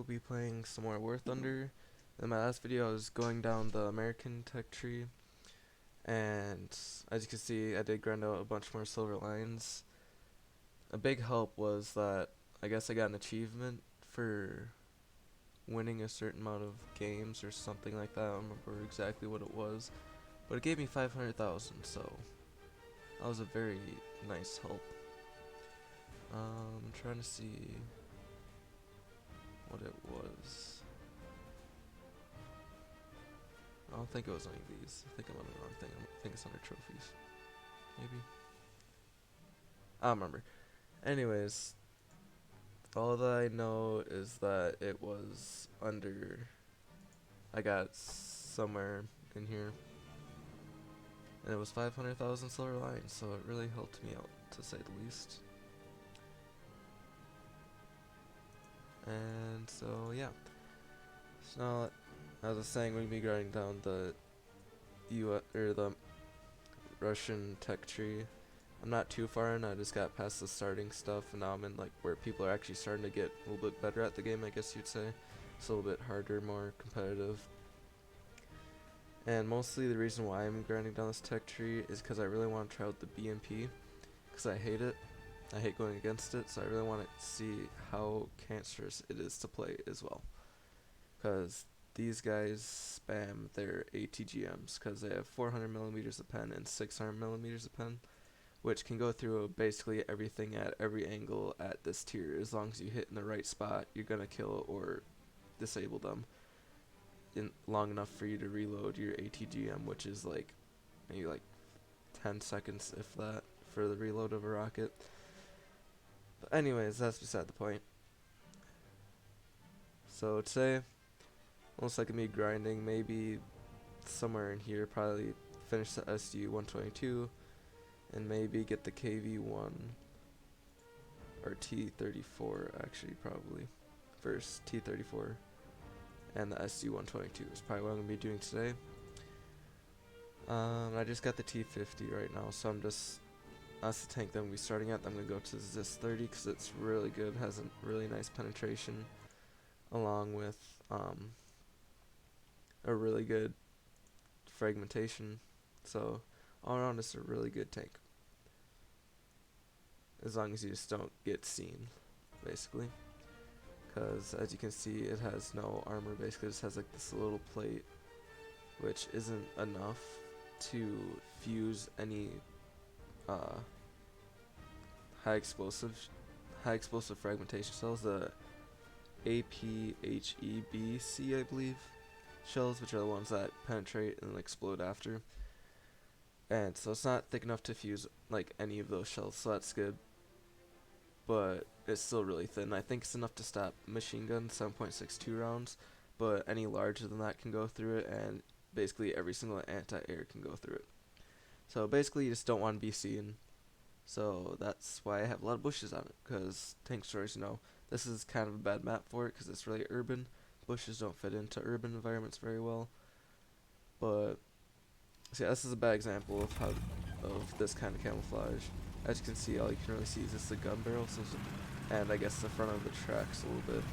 be playing some more War Thunder. In my last video I was going down the American tech tree, and as you can see I did grind out a bunch more silver lines. A big help was that I guess I got an achievement for winning a certain amount of games or something like that. I don't remember exactly what it was, but it gave me 500,000, so that was a very nice help. I'm trying to see what it was. I don't think it was any of these. I think I'm on the wrong thing. I think it's under trophies. Maybe. I don't remember. Anyways, all that I know is that it was under... I got somewhere in here. And it was 500,000 silver lines, so it really helped me out, to say the least. And so, yeah. So now, as I was saying, we're gonna be grinding down the the Russian tech tree. I'm not too far in. I just got past the starting stuff, and now I'm in like where people are actually starting to get a little bit better at the game, I guess you'd say. It's a little bit harder, more competitive. And mostly the reason why I'm grinding down this tech tree is because I really want to try out the BMP, because I hate it. I hate going against it, so I really want to see how cancerous it is to play as well. Because these guys spam their ATGMs, because they have 400 millimeters a pen and 600 millimeters a pen, which can go through basically everything at every angle at this tier. As long as you hit in the right spot, you're gonna kill or disable them in long enough for you to reload your ATGM, which is like maybe like 10 seconds, if that, for the reload of a rocket. But anyways, that's beside the point. So today, most likely me grinding, maybe somewhere in here, probably finish the SU 122, and maybe get the KV1 or T34, actually, probably first. T34 and the SU 122 is probably what I'm gonna be doing today. I just got the T50 right now, so that's the tank that I'm gonna be starting at. I'm gonna go to ZIS 30 because it's really good, has a really nice penetration, along with a really good fragmentation. So all around, it's a really good tank, as long as you just don't get seen, basically. Because as you can see, it has no armor. Basically, it just has like this little plate, which isn't enough to fuse any high explosive fragmentation cells. The APHEBC, I believe, shells, which are the ones that penetrate and explode after. And so it's not thick enough to fuse like any of those shells, so that's good. But it's still really thin. I think it's enough to stop machine gun 7.62 rounds, but any larger than that can go through it, and basically every single anti-air can go through it. So basically you just don't want to be seen. So that's why I have a lot of bushes on it, because tank stories, this is kind of a bad map for it because it's really urban. Bushes don't fit into urban environments very well. But see, this is a bad example of this kind of camouflage. As you can see, all you can really see is just the gun barrel, and I guess the front of the tracks a little bit.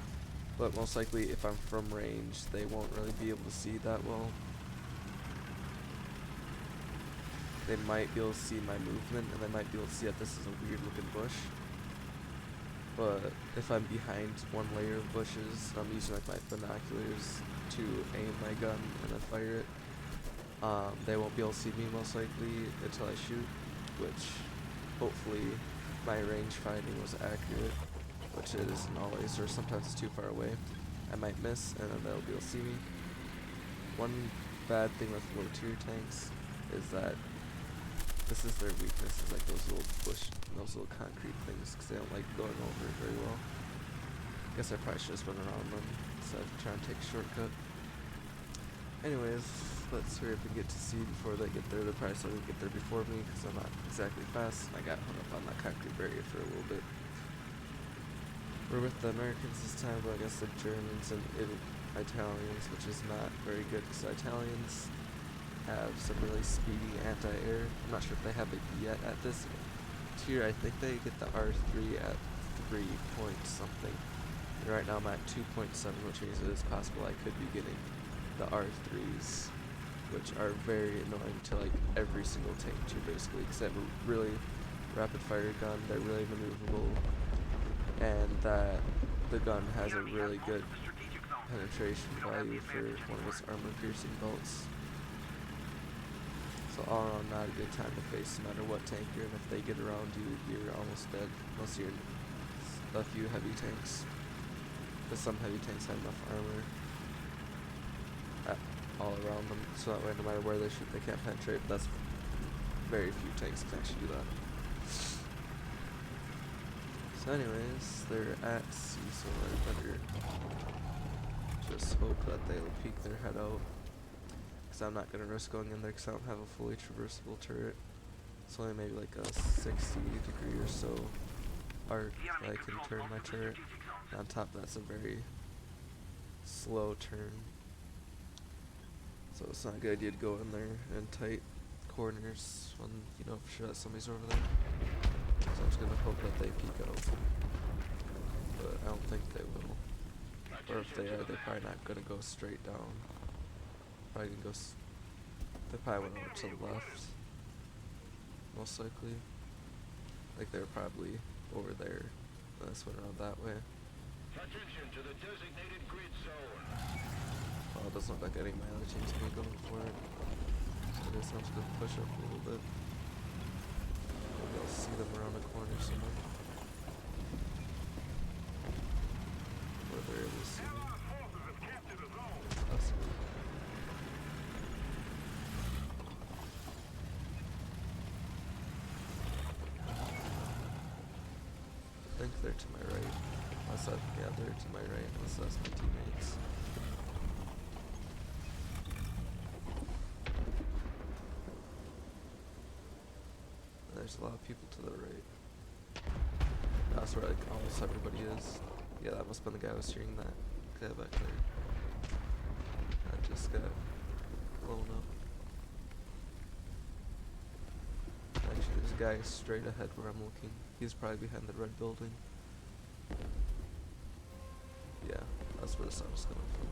But most likely, if I'm from range, they won't really be able to see that well. They might be able to see my movement, and they might be able to see that this is a weird looking bush. But if I'm behind one layer of bushes, and I'm using like my binoculars to aim my gun and then fire it, they won't be able to see me most likely until I shoot, which hopefully my range finding was accurate, which it isn't always, or sometimes it's too far away. I might miss, and then they'll be able to see me. One bad thing with low tier tanks is that this is their weakness, is like those little concrete things, because they don't like going over it very well. Guess I probably should just run around them instead of trying to take a shortcut. Anyways, let's hurry up and get to C before they get there. They'll probably still get there before me because I'm not exactly fast. I got hung up on that concrete barrier for a little bit. We're with the Americans this time, but I guess the Germans and Italians, which is not very good because Italians have some really speedy anti-air. I'm not sure if they have it yet at this tier. I think they get the R3 at 3 point something. Right now I'm at 2.7, which means it is possible I could be getting the R3s, which are very annoying to like every single tank too, basically, because they have a really rapid fire gun, they're really maneuverable, and that the gun has a really good penetration value for one of its armor piercing bolts. So all in all, not a good time to face no matter what tank you're in. If they get around you, you're almost dead, unless you're in a few heavy tanks. Because some heavy tanks have enough armor all around them, so that way no matter where they shoot, they can't penetrate. But that's very few tanks can actually do that. So anyways, they're at C, so I better just hope that they'll peek their head out. Because I'm not going to risk going in there because I don't have a fully traversable turret. It's only maybe like a 60-degree or so arc that I can turn my turret. And on top of that's a very slow turn. So it's not a good idea to go in there in tight corners when you know for sure that somebody's over there. So I'm just gonna hope that they peek out. But I don't think they will. Or if they are, they're probably not gonna go straight down. Probably gonna go they probably went over to the left. Most likely. Like they're probably over there. And this went around that way. Attention to the designated grid zone. Well, it doesn't look like any of my other team's gonna go for it. So I guess I'm just gonna push up a little bit. Maybe I'll see them around the corner somewhere. Where they're able to see me. Possibly. I think they're to my right. Unless yeah, they're to my right, unless that's my teammates. There's a lot of people to the right. That's where like almost everybody is. Yeah, that must have been the guy who was shooting that guy back there. That just got blown up. Actually, there's a guy straight ahead where I'm looking. He's probably behind the red building. Yeah, that's where the sound's coming from.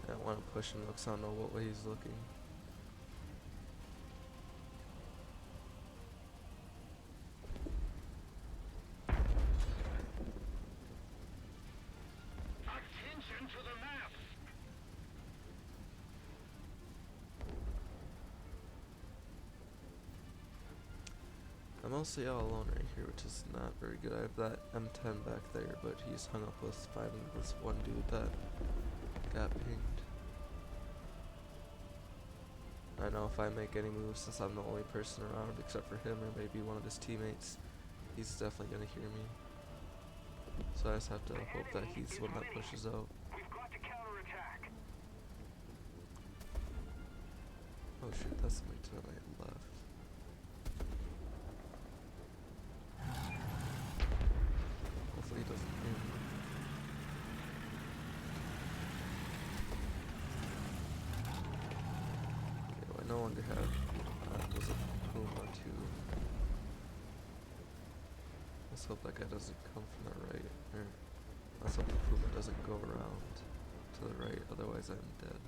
I don't want to push him because I don't know what way he's looking. Attention to the map. I'm mostly all alone right here, which is not very good. I have that M10 back there, but he's hung up with finding this one dude that got pinged. I know if I make any moves, since I'm the only person around except for him or maybe one of his teammates, he's definitely gonna hear me. So I just have to hope that he's the one that pushes out. We've got to counterattack. Oh shoot, that's somebody to my left. Hopefully he doesn't hear me. Okay, well, I no longer have, was a Puma too. Let's hope that guy doesn't come from the right, or let's hope the Puma doesn't go around to the right, otherwise I'm dead.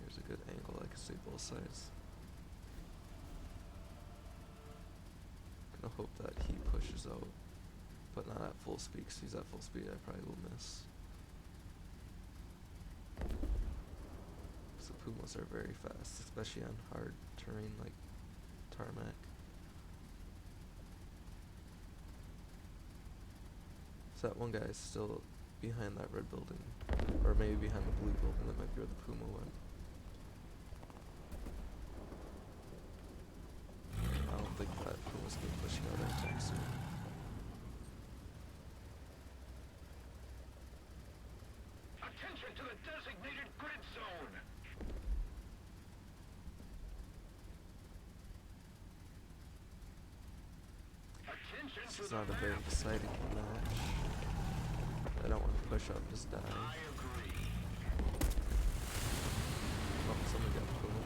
Here's a good angle, I can see both sides. Gonna hope that he pushes out, but not at full speed, because he's at full speed, I probably will miss. Because the Pumas are very fast, especially on hard terrain like tarmac. So that one guy is still behind that red building, or maybe behind the blue building. That might be where the Puma went. I don't think that Puma's gonna be pushing out anytime soon. Attention to the designated grid zone. Attention This to is the not a map. very exciting match. I don't want to push up and just die. I agree. Oh, someone got Puma.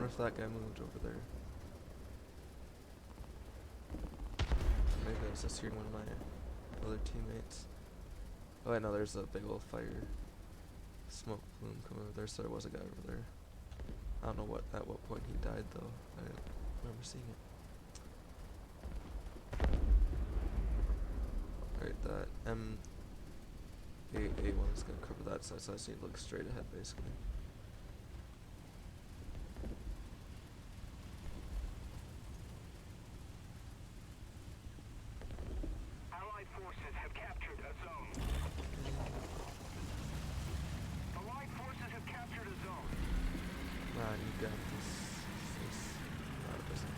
wonder if that guy moved over there. Maybe I was just hearing one of my other teammates. Oh, I know there's a big old fire smoke plume coming over there, so there was a guy over there. I don't know at what point he died though. I didn't remember seeing it. Alright, that A1 is gonna cover that side, so I just need to look straight ahead basically. Allied forces have captured a zone. Allied forces have captured a zone. Man, you got this. No, it doesn't.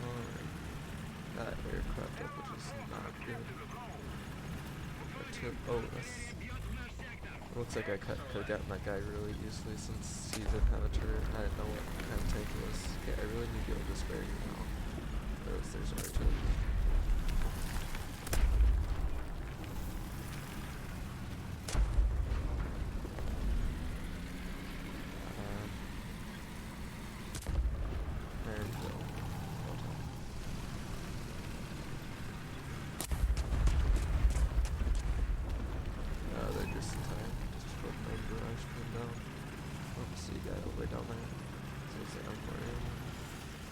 Alright. That aircraft up, which is not good. Oh, that's... Looks like I could have gotten that guy really easily since he didn't have a turret. I didn't know what kind of tank it was. Okay, I really need to go this barrier now. There's artillery. There we go. Well done. They're just in time. Just before the main barrage came down. Oh, see a guy all the way down there. So it's the M4A.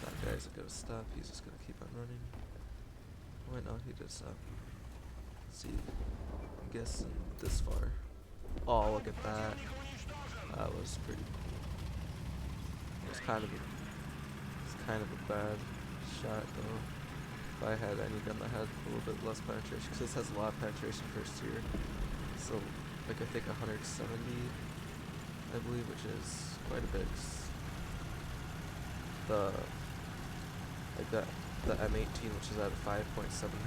That guy's a good stop. He's just gonna keep on running. Why not? He did stop. Let's see. I'm guessing this far. Oh, look at that. That was pretty cool. It was kind of a bad shot though. If I had any gun that had a little bit less penetration, because this has a lot of penetration first tier. So, like I think 170, I believe, which is quite a bit. The M18, which is at a 5.7,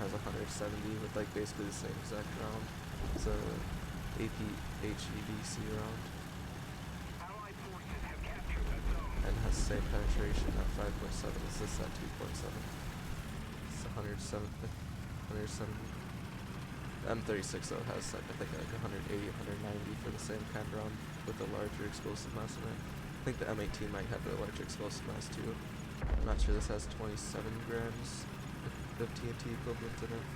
has 170 with like basically the same exact round. It's a APHEDC round. Allied forces have captured a zone. And has the same penetration at 5.7 as this at 2.7. It's 170. M36 though has like I think like 180, 190 for the same kind of round with a larger explosive mass in it. I think the M18 might have a larger explosive mass too. I'm not sure. This has 27 grams of TNT equivalent in it.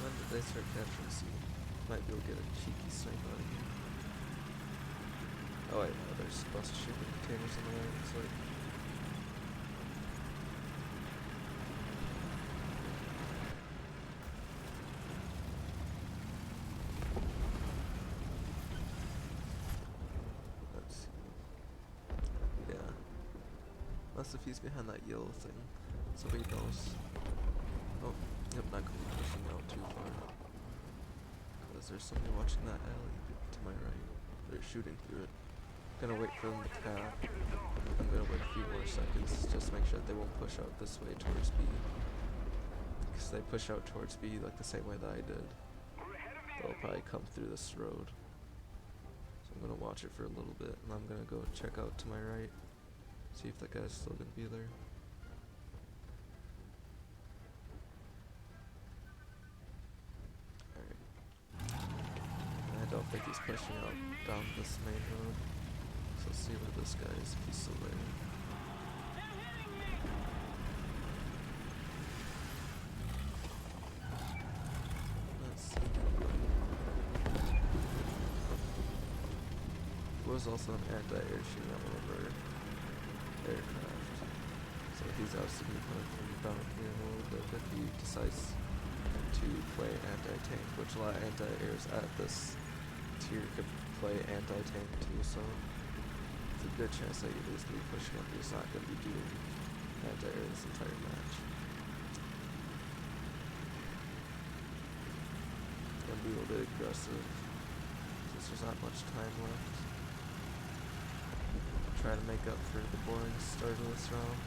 When did they start capturing C? Might be able to get a cheeky snipe out of here. Oh wait, no, there's bus shipping containers in the way, looks like. Let's see. Yeah. Unless if he's behind that yellow thing. Somebody knows. Oh, yep, not gonna be pushing out too far. Because there's somebody watching that alley to my right. They're shooting through it. Gonna wait for them to cap. I'm gonna wait a few more seconds just to make sure that they won't push out this way towards B. Because they push out towards B like the same way that I did. They'll probably come through this road. So I'm gonna watch it for a little bit and I'm gonna go check out to my right. See if that guy's still gonna be there. I don't think he's pushing out down this main road. So let's see where this guy is, if he's still there. Let's see. There was also an anti-air shooting at one of our aircraft. So he's obviously going to be coming from down here in a little bit if he decides to play anti-tank, which a lot of anti-airs at this tier could play anti-tank too, so it's a good chance that you're just going to be pushing up. He's not going to be doing anti-air this entire match. Gonna be a little bit aggressive since there's not much time left. Try to make up for the boring start of this round.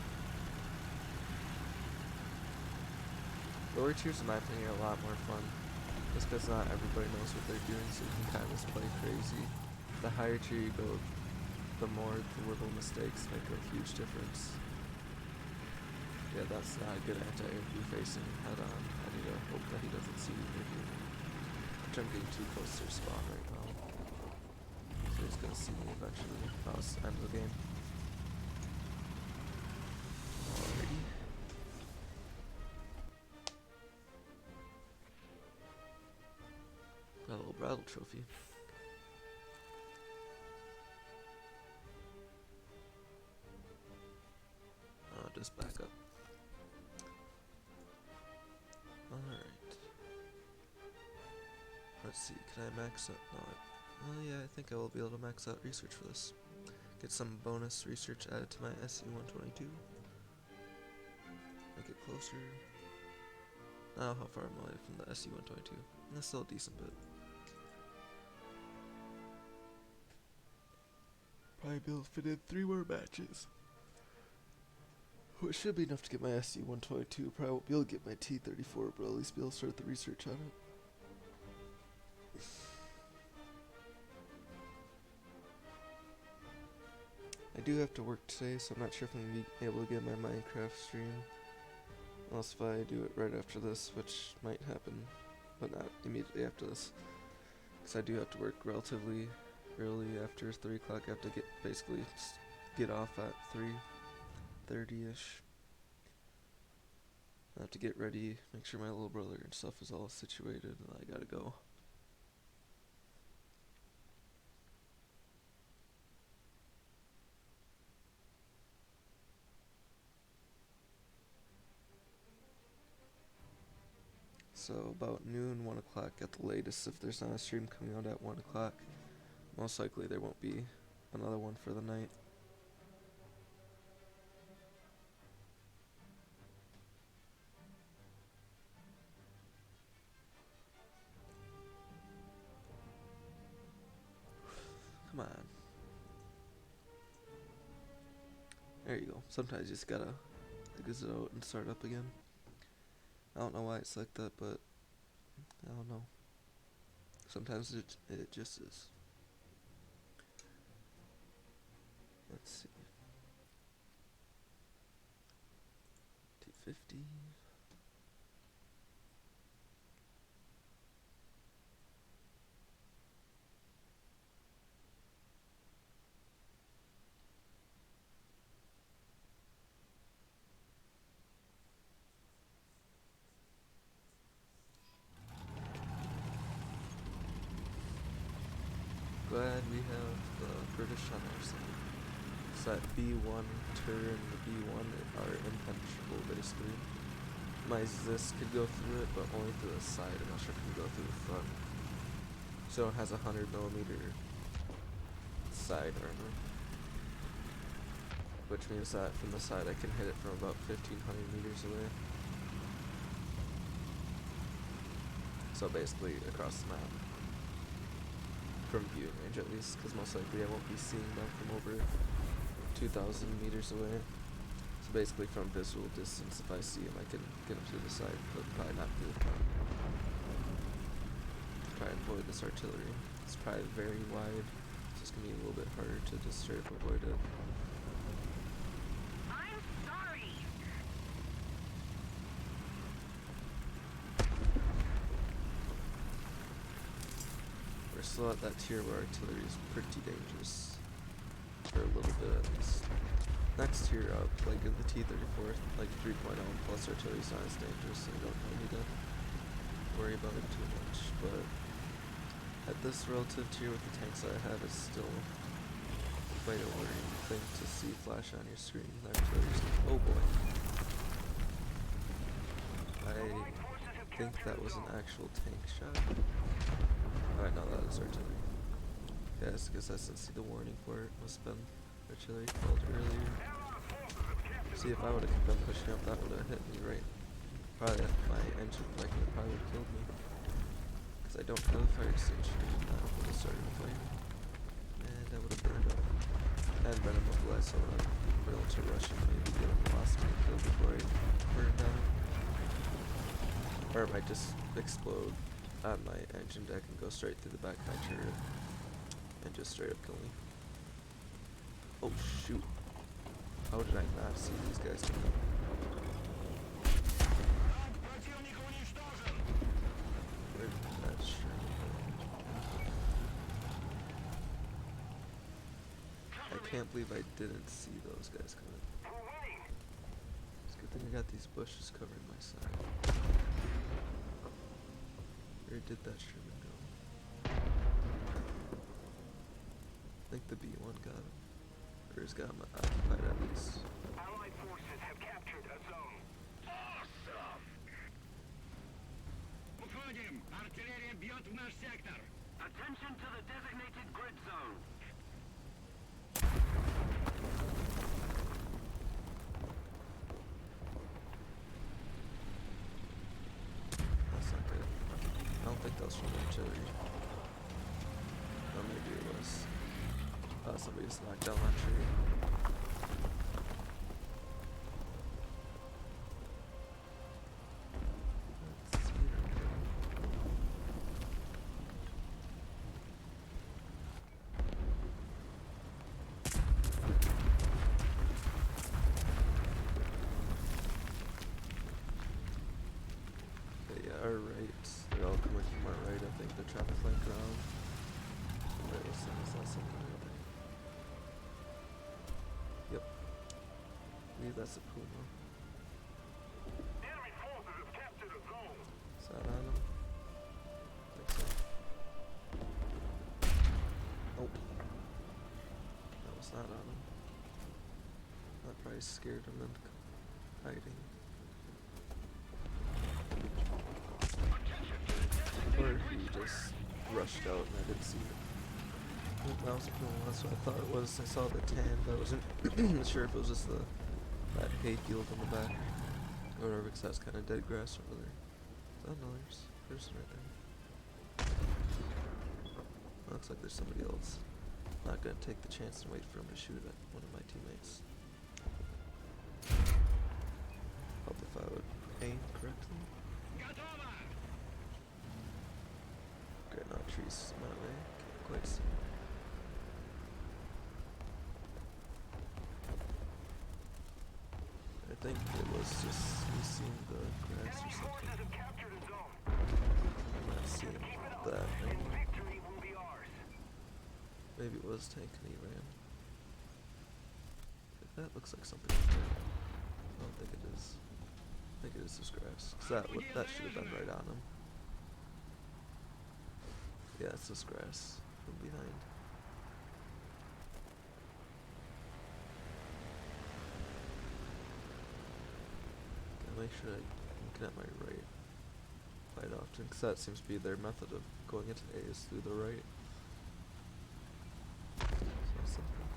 Lower tiers in my opinion are a lot more fun. Just because not everybody knows what they're doing, so you can kind of just play crazy. The higher tier you go, the more the little mistakes make a huge difference. Yeah, that's not a good anti-air to be facing head on. I need to hope that he doesn't see me maybe. Which I'm getting too close to their spawn right now. eventually. That was the end of the game. Alrighty. Got a little bridal trophy. Just back up. Alright. Let's see, can I max out? No, yeah, I think I will be able to max out research for this. Get some bonus research added to my SC-122. Make it closer. Now, how far am I from the SC-122? That's still a decent bit. Probably be able to fit in 3 more matches. Which should be enough to get my SC-122. Probably won't be able to get my T-34, but at least be able to start the research on it. I do have to work today, so I'm not sure if I'm going to be able to get my Minecraft stream. Unless if I do it right after this, which might happen, but not immediately after this. Because I do have to work relatively early after 3 o'clock. I have to basically get off at 3:30ish. I have to get ready, make sure my little brother and stuff is all situated, and I gotta go. So about noon, 1 o'clock at the latest, if there's not a stream coming out at 1 o'clock. Most likely there won't be another one for the night. Come on. There you go. Sometimes you just gotta exit out and start up again. I don't know why it's like that, but I don't know. Sometimes it just is. Let's see. T50. Glad we have the British on our side. So that B1 turret and the B1 are impenetrable basically. My Zis could go through it, but only through the side. I'm not sure if it can go through the front. So it has a 100mm side armor. Which means that from the side I can hit it from about 1500 meters away. So basically across the map. From viewing range at least, because most likely I won't be seeing them from over 2,000 meters away. So basically from visual distance, if I see them I can get them through the side, but probably not through the front. Try and avoid this artillery. It's probably very wide, so it's going to be a little bit harder to just straight up avoid it. I'm sorry. We're still at that tier where artillery is pretty dangerous. For a little bit at least. Next tier up, like in the T-34, like 3.0 plus artillery is not as dangerous, so you don't really need to worry about it too much. But at this relative tier with the tanks that I have, it's still quite a worrying thing to see flash on your screen. The artillery's oh boy. I think that was an actual tank shot. Alright, no, that is artillery. Yes, because I didn't see the warning for it. Must have been artillery failed earlier. See, if I would have kept on pushing up, that would have hit me right. Probably at my engine flanking, it probably would have killed me. Because I don't have a fire extinguisher, and that would have started a fire. And I would have burned up. And been immobilized, so I would have been able to rush and maybe get him lost and killed before I burned down. Or it might just explode on my engine deck and go straight through the back of my turret and just straight up kill me. Oh shoot. How did I not see these guys coming? Where did that shrine go? can't believe I didn't see those guys coming. We're winning. It's a good thing I got these bushes covering my side. Where did that Sherman go? I think the B1 got him. Or has got him occupied at least. Allied forces have captured a zone. Awesome! Уходим! Артиллерия бьет в наш сектор! Attention to the designated grid zone. That's not good. I don't think that was from artillery. Oh, maybe it was. Somebody just knocked down that tree. Let's see here. Okay, yeah, our right. They're all coming from our right. I think they're trying to flank around. Wait, what's that? Is that something right there? Yep. I believe that's a Puma. Enemy forces have captured a zone. Is that on him? I think so. Nope. That was not on him. That probably scared him into hiding. Or he just rushed out and I didn't see it. Nope, that was a Puma. That's what I thought it was. I saw the tan, but I wasn't sure if it was just that hay field in the back. Or whatever, because that's kind of dead grass over there. Oh no, there's a person right there. Looks like there's somebody else. Not gonna take the chance and wait for him to shoot at one of my teammates. Help if I would aim correctly. Готово! Okay, not trees my way. Can't quite see. I think it was just me seeing the grass or Enemy something. forces have captured a zone. I'm not seeing Keep it up. that. And victory will be ours. Maybe it was tank and he ran. That looks like something up there. I don't think it is. I think it is just grass. 'Cause that should have been right on him. Yeah, it's just grass from behind. Gotta make sure I'm looking at my right quite often, because that seems to be their method of going into A is through the right. So something.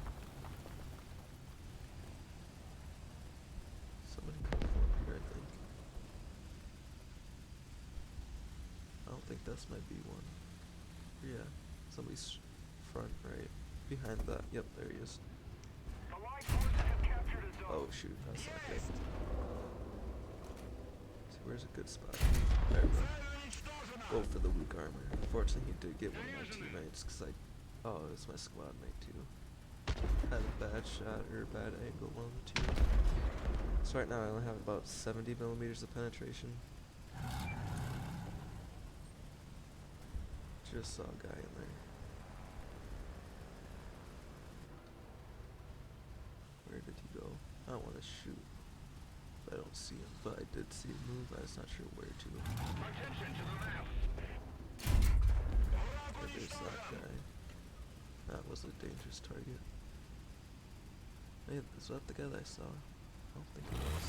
Somebody come from here, I think. I don't think that's my B1. Yeah, somebody's front right. Behind that. Yep, there he is. Allied forces have captured a zone. Oh shoot, that's not good. See, where's a good spot? There we go. Go for the weak armor. Unfortunately, he did get one of my teammates, because oh, it was my squad mate too. Had a bad shot, or a bad angle, one of the two. So right now I only have about 70 millimeters of penetration. Just saw a guy in there. Where did he go? I don't want to shoot. I don't see him, but I did see him move. I was not sure where to. Attention to the map. But there's that guy. That was a dangerous target. Hey, is that the guy that I saw? I don't think it was.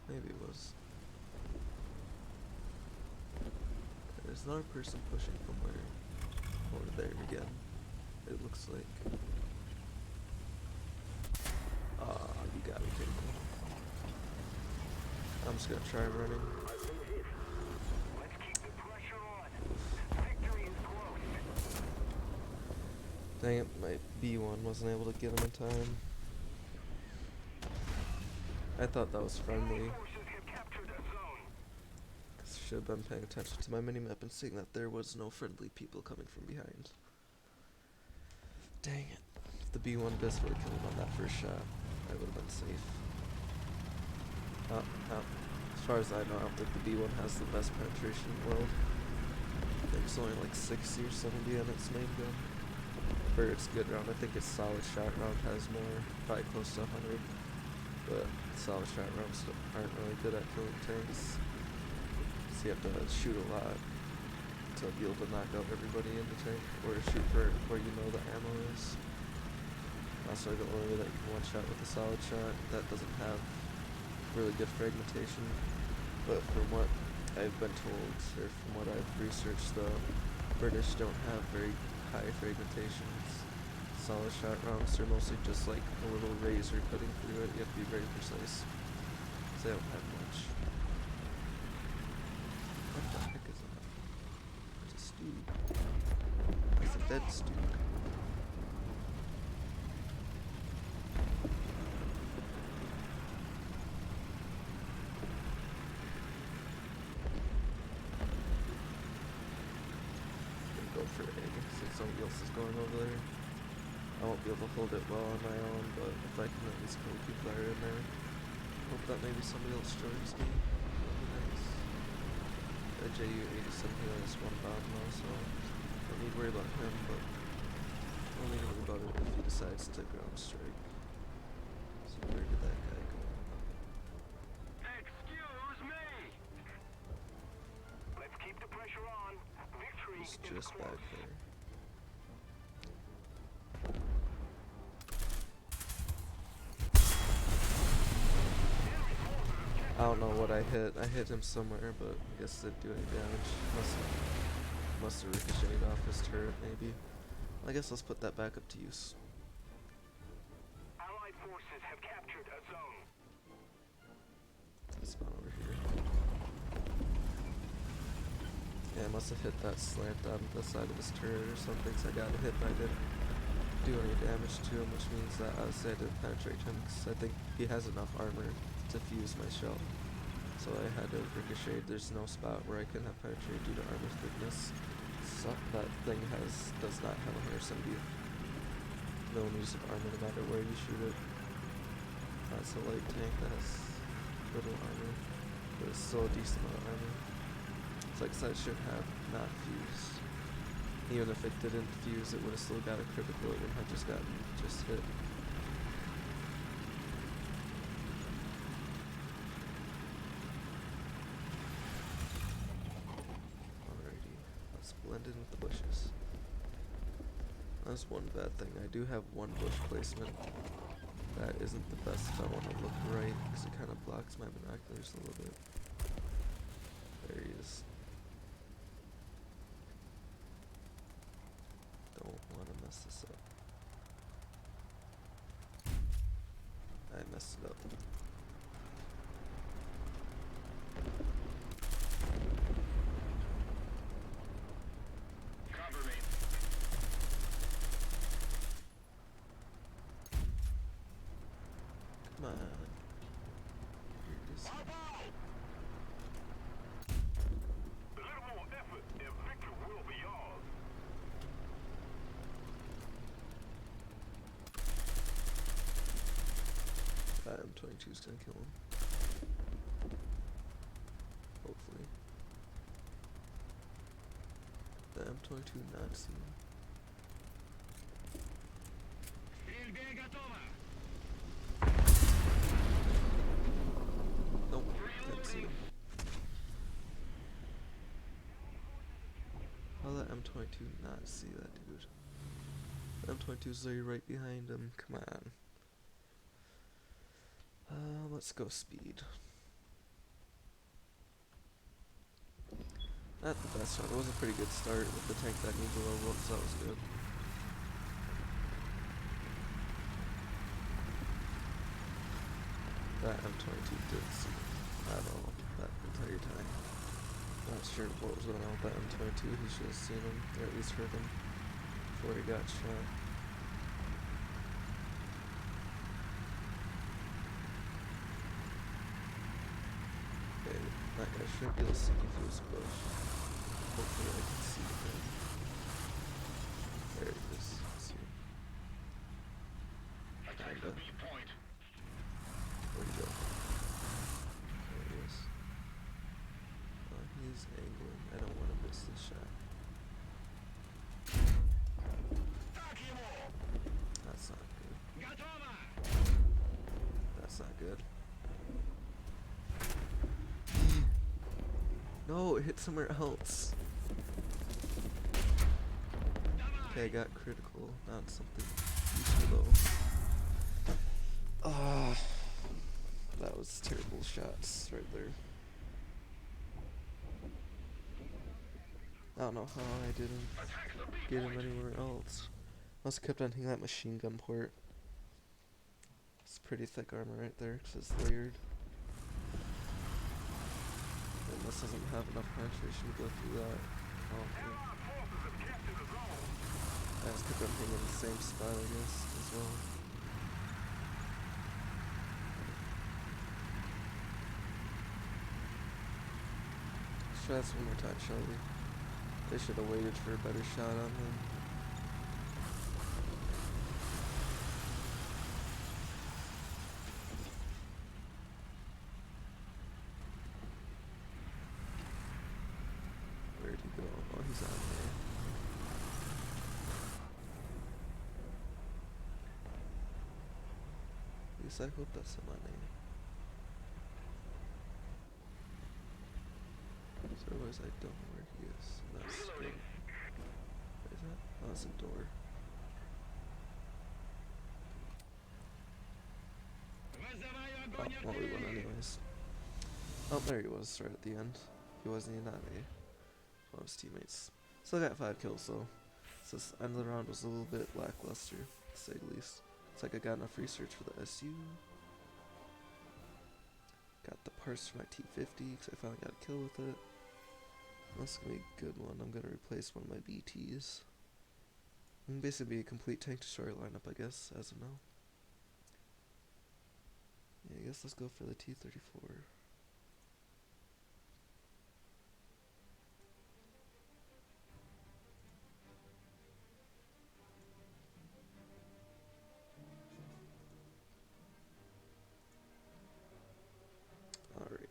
Maybe it was. There's another person pushing from where? Over there again. It looks like. Ah, you got me, Jacob. I'm just gonna try running. Let's keep the pressure on. Victory is close. Dang it, my B1 wasn't able to get him in time. I thought that was friendly. Enemy forces have captured a zone. Should have been paying attention to my minimap and seeing that there was no friendly people coming from behind. Dang it. If the B1 does really kill him on that first shot, I would have been safe. As far as I know, I don't think the B1 has the best penetration in the world. I think it's only like 60 or 70 on its main gun. or its good round. I think its solid shot round has more, probably close to 100. But solid shot rounds aren't really good at killing tanks. So you have to shoot a lot to be able to knock out everybody in the tank, or shoot for where you know the ammo is. Also, the only way that you can one shot with a solid shot that doesn't have really good fragmentation. But from what I've been told, or from what I've researched, the British don't have very high fragmentations. Solid shot rounds are mostly just like a little razor cutting through it. You have to be very precise. So they don't have much. What the heck is that? There's a Stug. It's a dead Stug. Go for A since somebody else is going over there. I won't be able to hold it well on my own, but if I can at least kill people that are in there. Hope that maybe somebody else joins me. That'd be nice. The JU-87 here has one bomb now, so don't need to worry about him, but only need to worry about it if he decides to ground strike. So where did that guy go? Excuse me! Let's keep the pressure on. Victory He's is just close. back there. I don't know what I hit. I hit him somewhere, but I guess it didn't do any damage. Must have ricocheted off his turret, maybe. I guess let's put that back up to use. Allied forces have captured a zone. Let's spawn over here. Yeah, I must have hit that slant on the side of his turret or something, so I got a hit, but I didn't do any damage to him, which means that I didn't penetrate him, because I think he has enough armor to fuse my shell. So I had to ricochet. There's no spot where I can have penetrated due to armor thickness. So that thing does not have 170 millimeters of armor no matter where you shoot it. That's a light tank that has little armor, but it's still a decent amount of armor. It's like so it should have not fused. Even if it didn't fuse, it would have still got a critical. It wouldn't have just gotten hit. Alrighty, let's blend in with the bushes. That's one bad thing. I do have one bush placement. That isn't the best if I want to look right, because it kind of blocks my binoculars a little bit. There he is. Don't want to mess this up. I messed it up. Cover me. Come on. Here it is. A little more effort and victory will be yours. That M22 is gonna kill him. Hopefully. The M22 Nazi. Стрельбе готово. Nope, didn't see him. How did that M22 not see that dude? The M22's literally right behind him. Come on. Let's go speed. Not the best one. It was a pretty good start with the tank that needs a level up, so that was good. That M22 didn't see it at all that entire time. Not sure what was going on with that M22. He should have seen him, or at least heard him, before he got shot. Okay, that guy shouldn't be able to see me through his bush. Hopefully I can see him. There he is. Let's see. Attack the B point. Where'd he go? There he is. He's angling. I don't want to miss this shot. Так ему! No, it hit somewhere else. Okay, I got critical, not something too low. Ah, that was terrible shots right there. I don't know how I didn't get him anywhere else. I also kept on hitting that machine gun port. It's pretty thick armor right there, because it's layered. And this doesn't have enough penetration to go through that. I don't think. I just kept on hitting in the same spot, I guess, as well. Let's try this one more time, shall we? They should have waited for a better shot on him. Where'd he go? Oh, he's on there. At least I hope that's him on there. So otherwise I don't know where he is. That's good. What is that? Oh, that's a door. Oh, well, we won anyways. Oh, there he was, right at the end. He wasn't even on me. One of his teammates. Still got 5 kills though. So this end of the round was a little bit lackluster, to say the least. It's like I got enough research for the SU. Got the parts for my T50 because I finally got a kill with it. That's gonna be a good one. I'm gonna replace one of my BTs. And basically be a complete tank destroyer lineup, I guess, as of now. Yeah, I guess let's go for the T-34. Alright.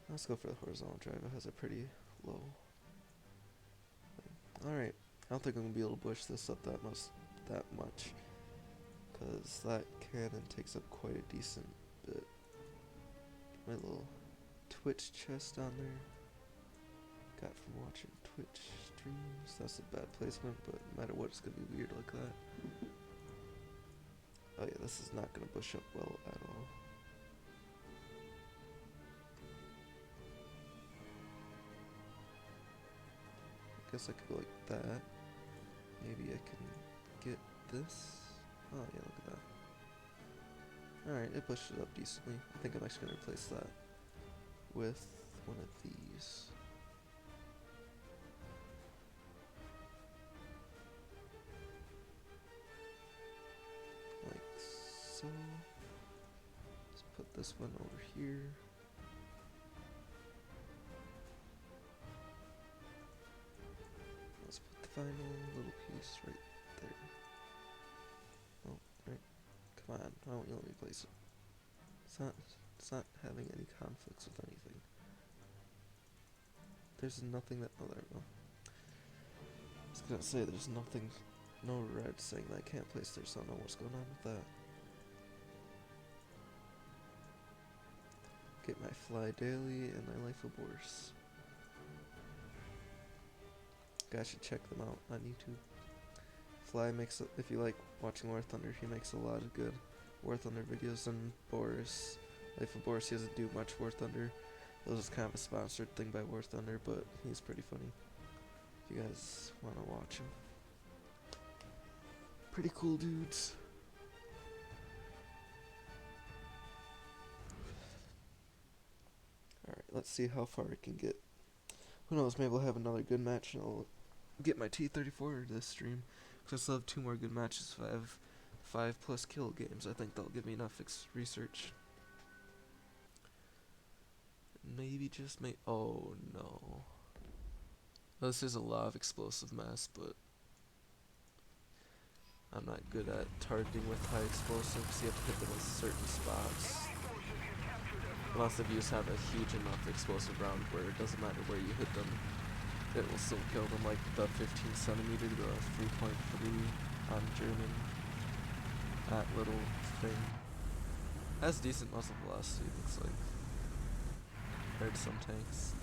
Let's go for the horizontal drive. It has a pretty low. Alright. I don't think I'm gonna be able to push this up that much. Because that cannon takes up quite a decent bit. My little Twitch chest on there. Got from watching Twitch streams. That's a bad placement, but no matter what, it's gonna be weird like that. Oh yeah, this is not gonna bush up well at all. I guess I could go like that. Maybe I can get this. Oh yeah, look at that. Alright, it pushed it up decently. I think I'm actually gonna replace that with one of these. Like so. Let's put this one over here. Let's put the final little piece right there. Oh, right. Come on, why don't you let me place it? It's not having any conflicts with anything. There's nothing that, oh there we go. I was gonna say there's nothing, no red saying that I can't place there, so I don't know what's going on with that. Get my Fly Daily and my Life of Boris. Guys should check them out on YouTube. Fly makes, if you like watching War Thunder, he makes a lot of good War Thunder videos, and Boris, Life of Boris, he doesn't do much War Thunder. It was kind of a sponsored thing by War Thunder, but he's pretty funny. If you guys want to watch him. Pretty cool dudes. Alright, let's see how far I can get. Who knows, maybe I'll have another good match and I'll get my T-34 this stream. Because I still have 2 more good matches if I have 5+ kill games. I think that'll give me enough research. Maybe just oh no. This is a lot of explosive mess, but I'm not good at targeting with high explosives. You have to hit them in certain spots. Unless if you just have a huge enough explosive round where it doesn't matter where you hit them, it will still kill them, like the 15 centimeter, the 3.3 on German. That little thing. Has decent muzzle velocity, looks like. Compared to some tanks.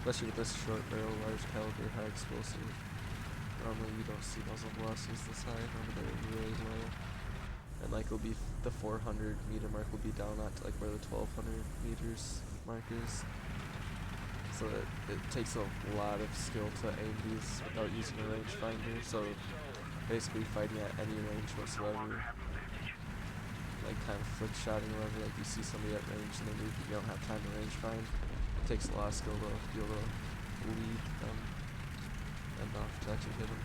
especially with this short barrel, large caliber, high explosive. Normally you don't see muzzle velocities this high. Normally they're really low. And like it'll be the 400 meter mark will be down at like where the 1200 meters mark is. So it takes a lot of skill to aim these without using a rangefinder. So basically fighting at any range whatsoever, like kind of flick shotting or whatever, like you see somebody at range and they move, you don't have time to range find. It takes a lot of skill to be able to lead them enough to actually hit them.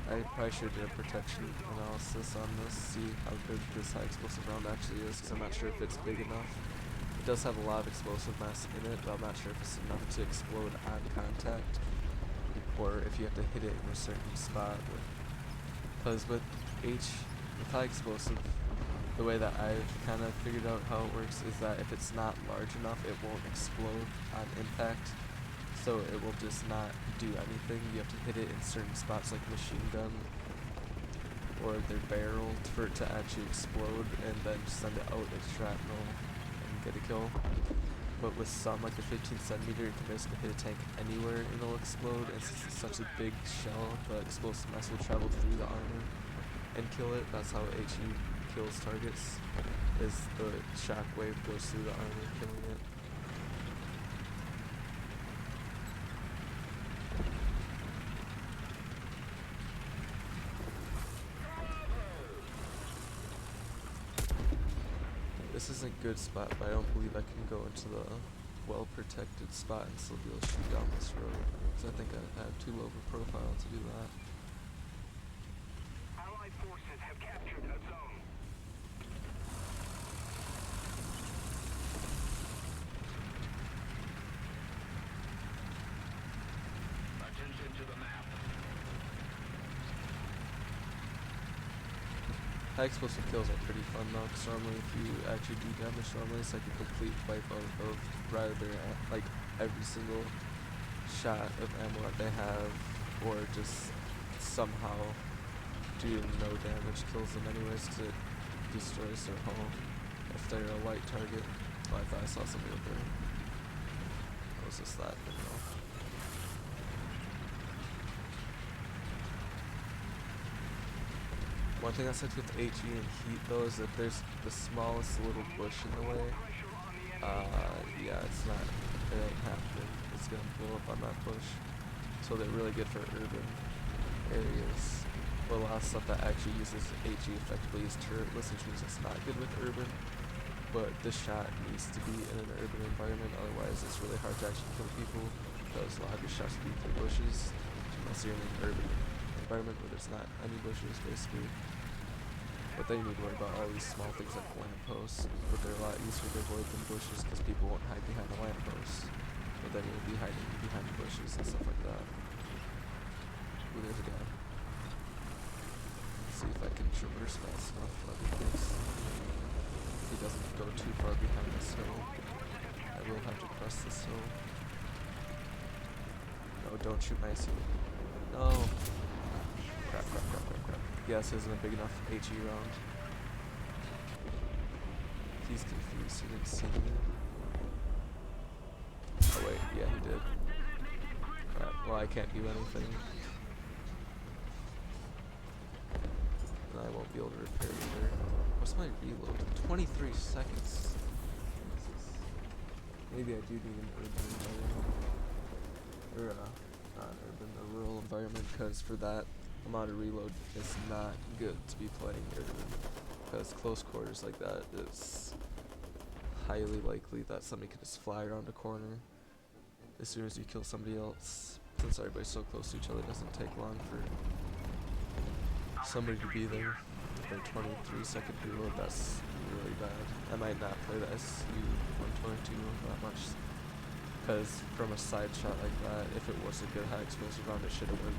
I probably should do a protection analysis on this, see how good this high explosive round actually is, because I'm not sure if it's big enough. It does have a lot of explosive mass in it, but I'm not sure if it's enough to explode on contact, or if you have to hit it in a certain spot. Because with high explosive, the way that I've kind of figured out how it works is that if it's not large enough, it won't explode on impact. So it will just not do anything. You have to hit it in certain spots like machine gun or their barrel for it to actually explode, and then send it out as shrapnel and get a kill. But with some, like the 15 centimeter, you can basically hit a tank anywhere and it'll explode, and since it's such a big shell, the explosive mass will travel through the armor and kill it. That's how HE kills targets, is the shockwave goes through the armor, killing it. This isn't a good spot, but I don't believe I can go into the well-protected spot and still be able to shoot down this road, because I think I have too low of a profile to do that. Allied forces have captured a zone. Attention to the map. High explosive kills are pretty fun though, because normally if you actually do damage, normally it's like a complete wipe out of rather like every single shot of ammo that they have, or just somehow doing no damage kills them anyways, because it destroys their hull if they're a light target. Oh, I thought I saw somebody up there. What was this that? No. One thing I said with HE and heat though is that there's the smallest little bush in the way. Yeah, it ain't happening. It's gonna blow up on that bush. So they're really good for urban areas. But a lot of stuff that actually uses HE effectively is turretless, which means it's not good with urban. But this shot needs to be in an urban environment, otherwise it's really hard to actually kill people, because a lot of your shots will be through bushes, unless you're in an urban environment where there's not any bushes, basically. But then you need to worry about all these small things like lampposts, but they're a lot easier to avoid than bushes because people won't hide behind the lampposts. But then you'll be hiding behind the bushes and stuff like that. Ooh, there's a guy. Let's see if I can traverse fast enough. That'd be nice. If he doesn't go too far behind this hill, I will have to cross this hill. No, don't shoot my SU. No! Crap. Yeah, this isn't a big enough HE round. He's confused, he didn't see me. Oh wait, yeah he did. Crap, well I can't do anything. And I won't be able to repair either. What's my reload? 23 seconds. Maybe I do need an urban environment. Or not an urban, a rural environment, because for that amount of reload, it's not good to be playing urban, because close quarters like that is highly likely that somebody can just fly around a corner as soon as you kill somebody else. Since everybody's so close to each other, it doesn't take long for somebody to be there. For 23-second reload, that's really bad. I might not play the SU-122 that much, because from a side shot like that, if it was a good high explosive round, it should have went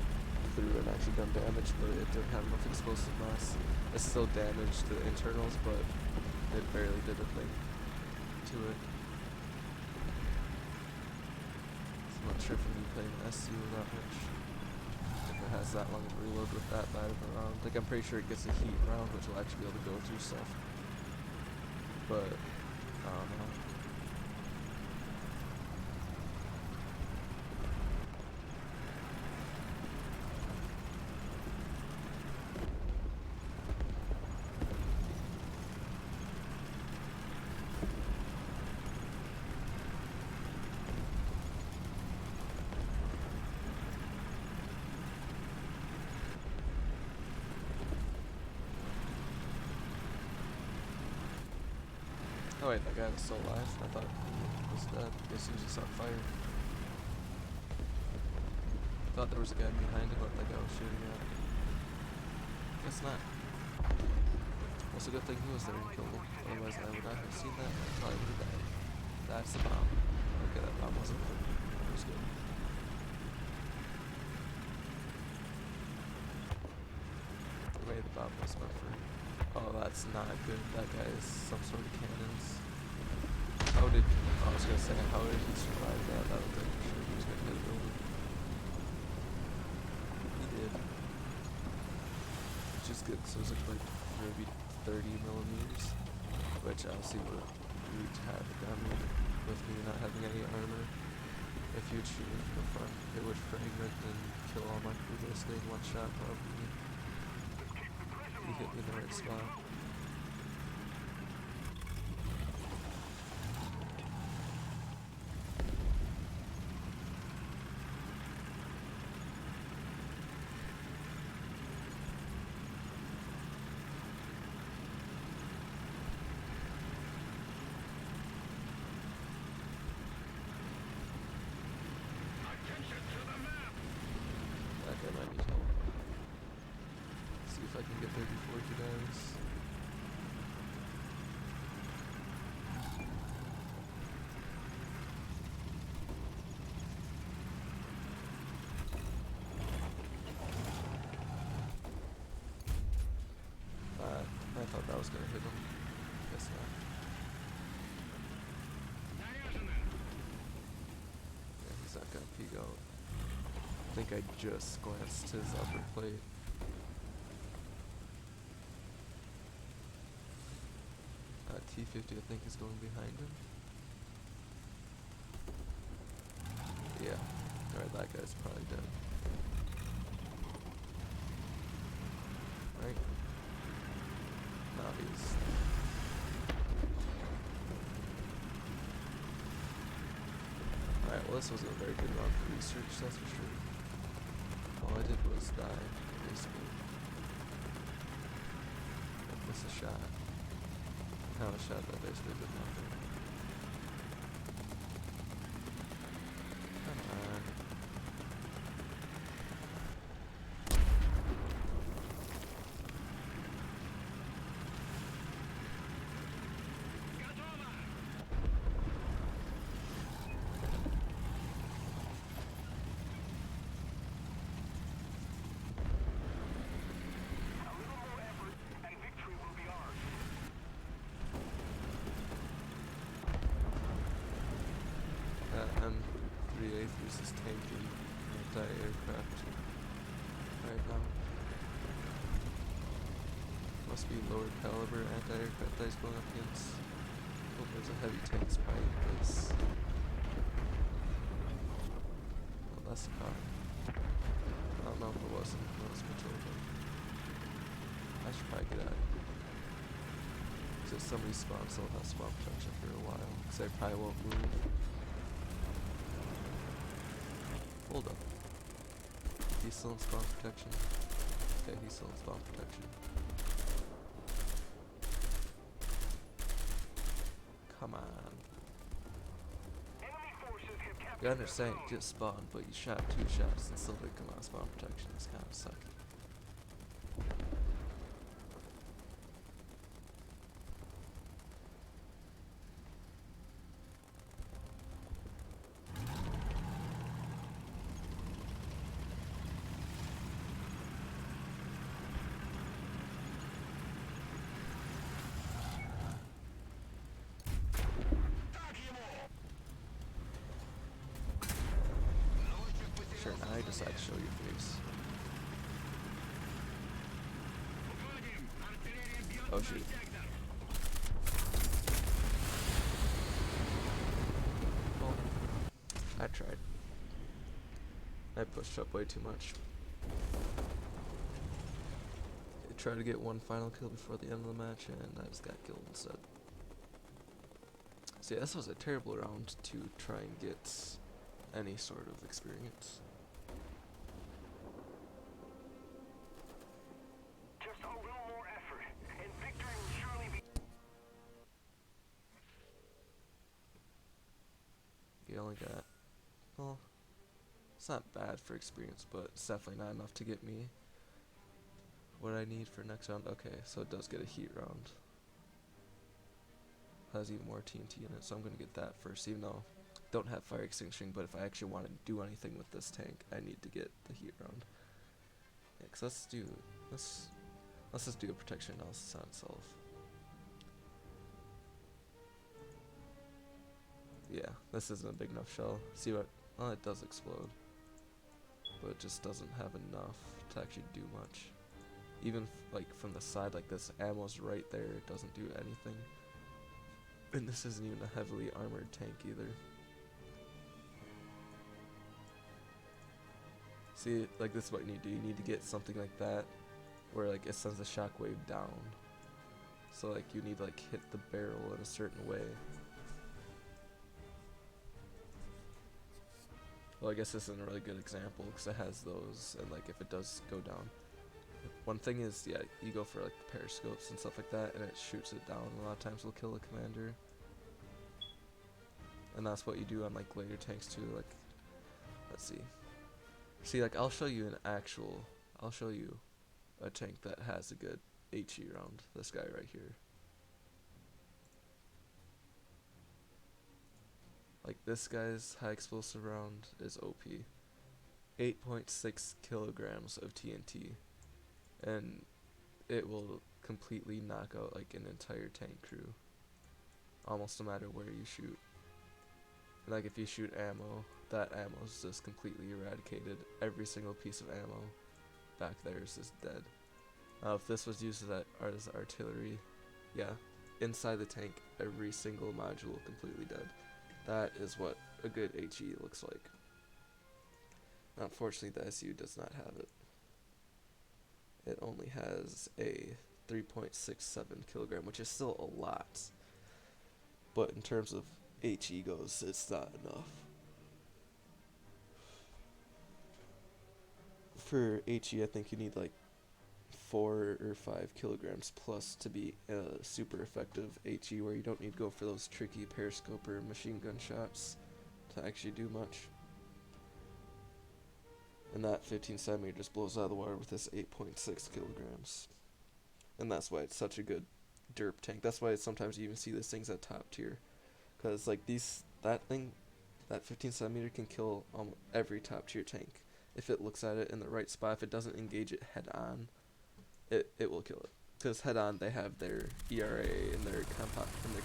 through and actually done damage, but it didn't have enough explosive mass. It still damaged the internals, but it barely did a thing to it. So I'm not sure if I'm gonna play an SU that much. If it has that long of a reload with that bad of a round. Like, I'm pretty sure it gets a heat round, which will actually be able to go through stuff. But, I don't know. Oh wait, that guy was still alive. I thought he was dead. Guess he was just on fire. Thought there was a guy behind him that that guy was shooting at. Guess not. Also, good thing he was there and killed him. Otherwise, I would not have seen that. I probably would have died. That's the bomb. Okay, that bomb wasn't good. It was good. Maybe the bomb was meant for. Oh, that's not good. That guy is some sort of cannons. How did. I was gonna say, how did he survive that? That looked like for sure he was gonna hit a building. He did. Which is good, so it was like maybe 30 millimeters. Which obviously would need to have a gun with me not having any armor. If you'd shoot me from the front, it would fragment and kill all my crew basically in one shot probably. He hit me in the right spot. That guy might need help. See if I can get there before he dies. I thought that was gonna hit him. Guess not. Yeah, he's not gonna peek out. I think I just glanced his upper plate. T-50 I think is going behind him. Yeah. Alright, that guy's probably dead. Right? No, he's... Alright, well this wasn't a very good round for research, that's for sure. All I did was die, basically. And miss a shot. How a shot that basically did nothing. Come on. M3A3 is tanking anti-aircraft right now. Must be lower caliber anti-aircraft that he's going up against. Oh, there's a heavy tank probably in place. Oh, that's a car. I don't know if it wasn't. That was Matilda. I should probably get out of here. So if somebody spawns, they'll have spawn protection for a while. Because I probably won't move. Hold up. He's still in spawn protection. Okay, he's still in spawn protection. Come on. You understand, you just spawned, but you shot 2 shots and still didn't come out of spawn protection. It's kind of sucky. Sure, now I decide to show your face. Oh shoot. Well, I tried. I pushed up way too much. I tried to get one final kill before the end of the match and I just got killed instead. So yeah, this was a terrible round to try and get any sort of experience. Just a little more effort, and victory will surely be. got, well, it's not bad for experience, but it's definitely not enough to get me what I need for next round. Okay, so it does get a heat round. Has even more TNT in it, so I'm gonna get that first, even though I don't have fire extinguishing, but if I actually want to do anything with this tank, I need to get the heat round. Yeah, 'cause let's just do a protection analysis on itself. Yeah, this isn't a big enough shell. See what? Well, it does explode, but it just doesn't have enough to actually do much. Even like from the side, like this ammo's right there, it doesn't do anything. And this isn't even a heavily armored tank either. See, like this is what you need to do. You need to get something like that, where like it sends the shockwave down. So like you need to like hit the barrel in a certain way. Well, I guess this isn't a really good example because it has those, and like if it does go down. One thing is, yeah, you go for like the periscopes and stuff like that, and it shoots it down. A lot of times will kill the commander. And that's what you do on like later tanks too. Like, let's see. See, like I'll show you a tank that has a good HE round. This guy right here. Like this guy's high explosive round is OP. 8.6 kilograms of TNT. And it will completely knock out like an entire tank crew. Almost no matter where you shoot. And like if you shoot ammo, that ammo is just completely eradicated. Every single piece of ammo back there is just dead. If this was used as artillery, yeah, inside the tank, every single module completely dead. That is what a good HE looks like. Unfortunately, the SU does not have it. It only has a 3.67 kilogram, which is still a lot. But in terms of HE goes, it's not enough. For HE, I think you need like 4 or 5 kilograms plus to be a super effective HE, where you don't need to go for those tricky periscope or machine gun shots to actually do much. And that 15 centimeter just blows out of the water with this 8.6 kilograms. And that's why it's such a good derp tank. That's why sometimes you even see these things at top tier. Because like that 15 centimeter can kill every top tier tank. If it looks at it in the right spot, if it doesn't engage it head on, it will kill it. Because head on they have their ERA and their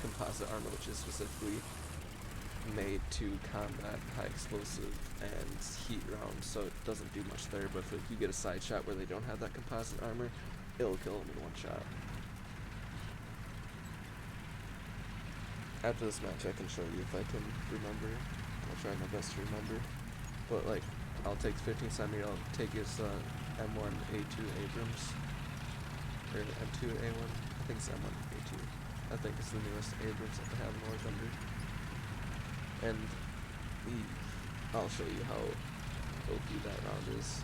composite armor, which is specifically made to combat high explosive and heat rounds, so it doesn't do much there. But if you get a side shot where they don't have that composite armor, it'll kill them in one shot. After this match I can show you if I can remember. I'll try my best to remember. But like, I'll take 15 centimeter, I'll take his M1A2 Abrams, or M2A1, I think it's M1A2. I think it's the newest Abrams that they have in War Thunder. And I'll show you how OP that round is.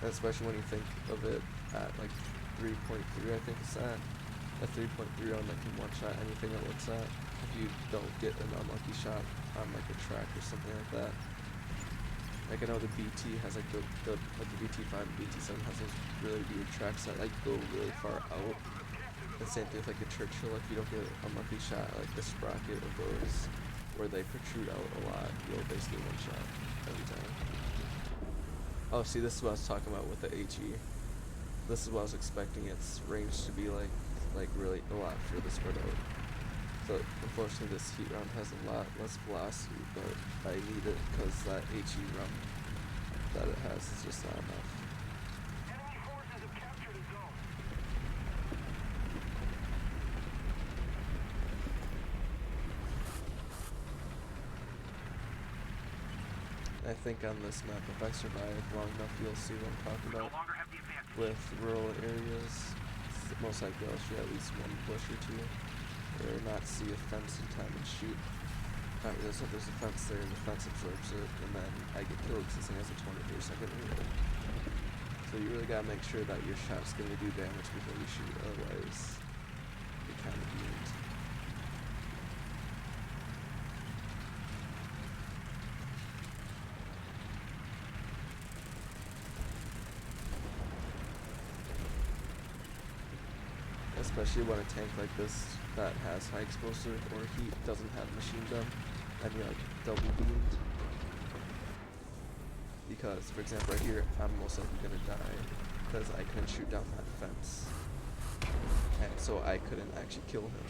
And especially when you think of it at like 3.3, I think it's at. A 3.3 round that can one-shot anything it looks at. If you don't get an unlucky shot on like a track or something like that. Like I know the BT has like the BT5 and BT7 has those really weird tracks that like go really far out. And same thing with like the Churchill, if you don't get an unlucky shot, like the sprocket of those, where they protrude out a lot, you'll basically one-shot every time. Oh, see, this is what I was talking about with the HE. This is what I was expecting its range to be like really a lot further spread out. So unfortunately this heat round has a lot less velocity, but I need it because that HE round that it has is just not enough. Enemy forces have captured a zone. I think on this map, if I survive long enough, you'll see what I'm talking No about. longer have the advantage. With rural areas, most likely I'll shoot at least one bush or two, or not see a fence in time and shoot. There's a fence there, and the fence absorbs it, and then I get killed because this thing has a 23-second reload. So you really gotta make sure that your shot's gonna do damage before you shoot, otherwise you're kind of doomed. especially when a tank like this that has high explosive or heat doesn't have machine gun, and you're like double beamed. Because, for example, right here, I'm most likely gonna die because I couldn't shoot down that fence, and so I couldn't actually kill him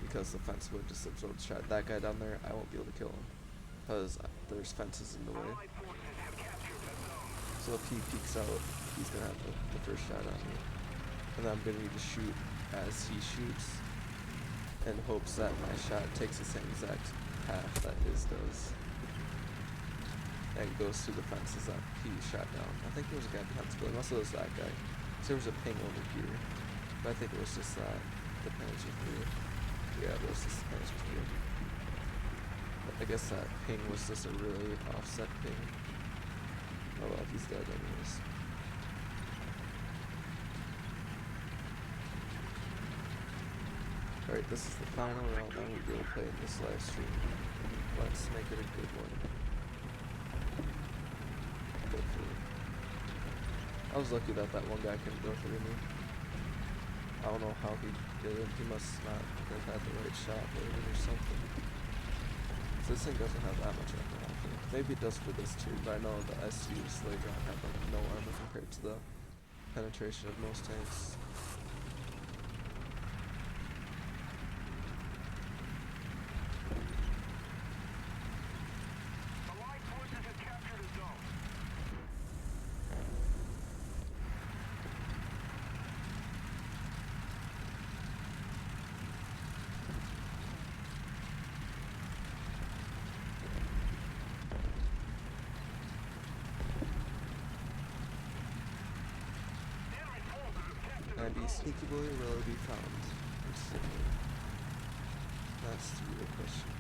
because the fence would just absorb the shot. That guy down there, I won't be able to kill him because there's fences in the way. So if he peeks out, he's gonna have the first shot on me, and then I'm gonna need to shoot as he shoots in hopes that my shot takes the same exact path that his does and goes through the fences that he shot down. I think there was a guy behind this building, also there was that guy. So there was a ping over here, but I think it was just that, the Panzer III. Yeah, it was just the Panzer III. But I guess that ping was just a really offset ping. Oh well, he's dead anyways. Alright, this is the final round that we will play in this live stream. Let's make it a good one. Hopefully. I was lucky that that one guy couldn't go through me. I don't know how he did it. He must not have had the right shot loaded or something. So this thing doesn't have that much armor, I think. Maybe it does for this too, but I know the SUs later on have like no armor compared to the penetration of most tanks. Allied forces have captured a zone. Enemy forces have captured And a the zone. sneaky boy will be found. Instantly. That's the real question.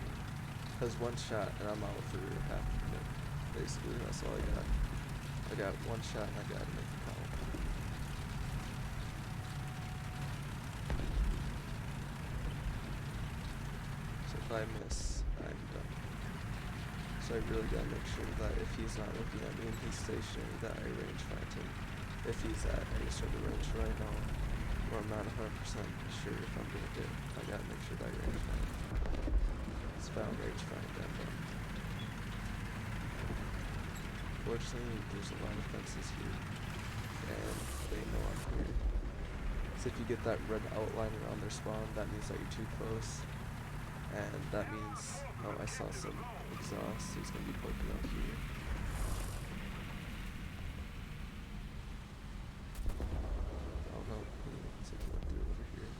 Because one shot and I'm out for half a minute. Basically, that's all I got. I got one shot and I gotta make it count. So if I miss, I'm done. So I really gotta make sure that if he's not looking at me and he's stationary, that I range find him. If he's at any sort of range right now, or I'm not 100% sure if I'm gonna get, I gotta make sure that I range find him. It's found range find, I'm done. Fortunately, there's a lot of fences here, and they know I'm here. So if you get that red outline around their spawn, that means that you're too close. And that means, oh, I saw some exhaust, so he's gonna be poking out here. Oh no, looks like he went through over here.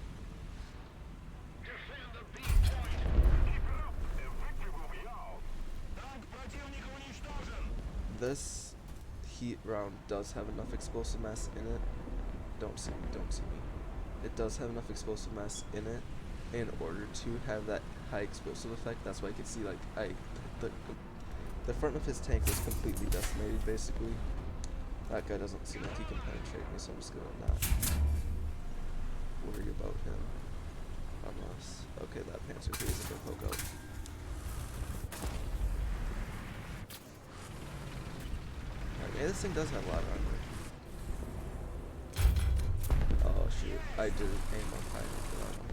Defend the B point. Keep it up, and victory will be ours. Танк противника уничтожен. This heat round does have enough explosive mass in it. Don't see me, don't see me. It does have enough explosive mass in it in order to have that high explosive effect. That's why I can see like the front of his tank was completely decimated basically. That guy doesn't seem like he can penetrate me, so I'm just gonna not worry about him. Unless, okay, that Panzer III isn't gonna poke out. Okay, this thing does have a lot of armor. Oh shoot, I did aim up high enough for that one.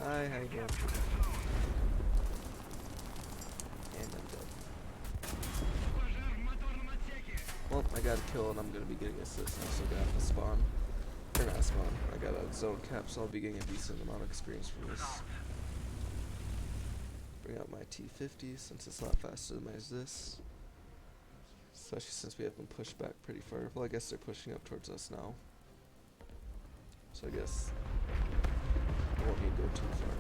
Hi, how you doing? And I'm dead. Пожар в моторном отсеке. Well, I got a kill and I'm gonna be getting assists. I'm still gonna have to spawn. Or not spawn. I got a zone cap, so I'll be getting a decent amount of experience from this. Bring out my T50 since it's a lot faster than my this. Especially since we have them pushed back pretty far. Well, I guess they're pushing up towards us now. So I guess I won't need to go too far.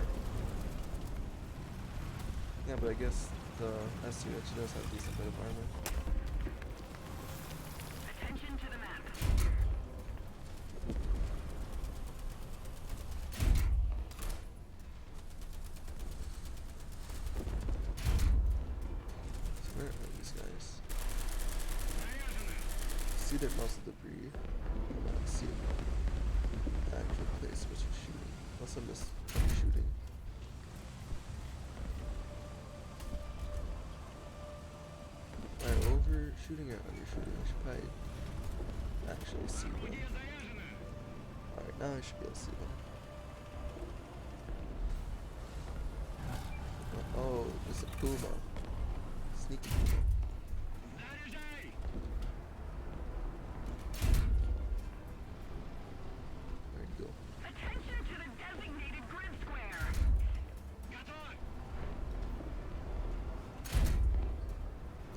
Yeah, but I guess the SU actually does have a decent bit of armor. Attention to the map. So where are these guys? See their muzzle debris. I don't see the actual place which is shooting. Unless I'm just shooting. Alright, overshooting or undershooting? I should probably actually see them. Орудие заряжено. Alright, now I should be able to see them. Oh, there's a puma. Sneaky puma. Where'd he go? Attention to the designated grid square.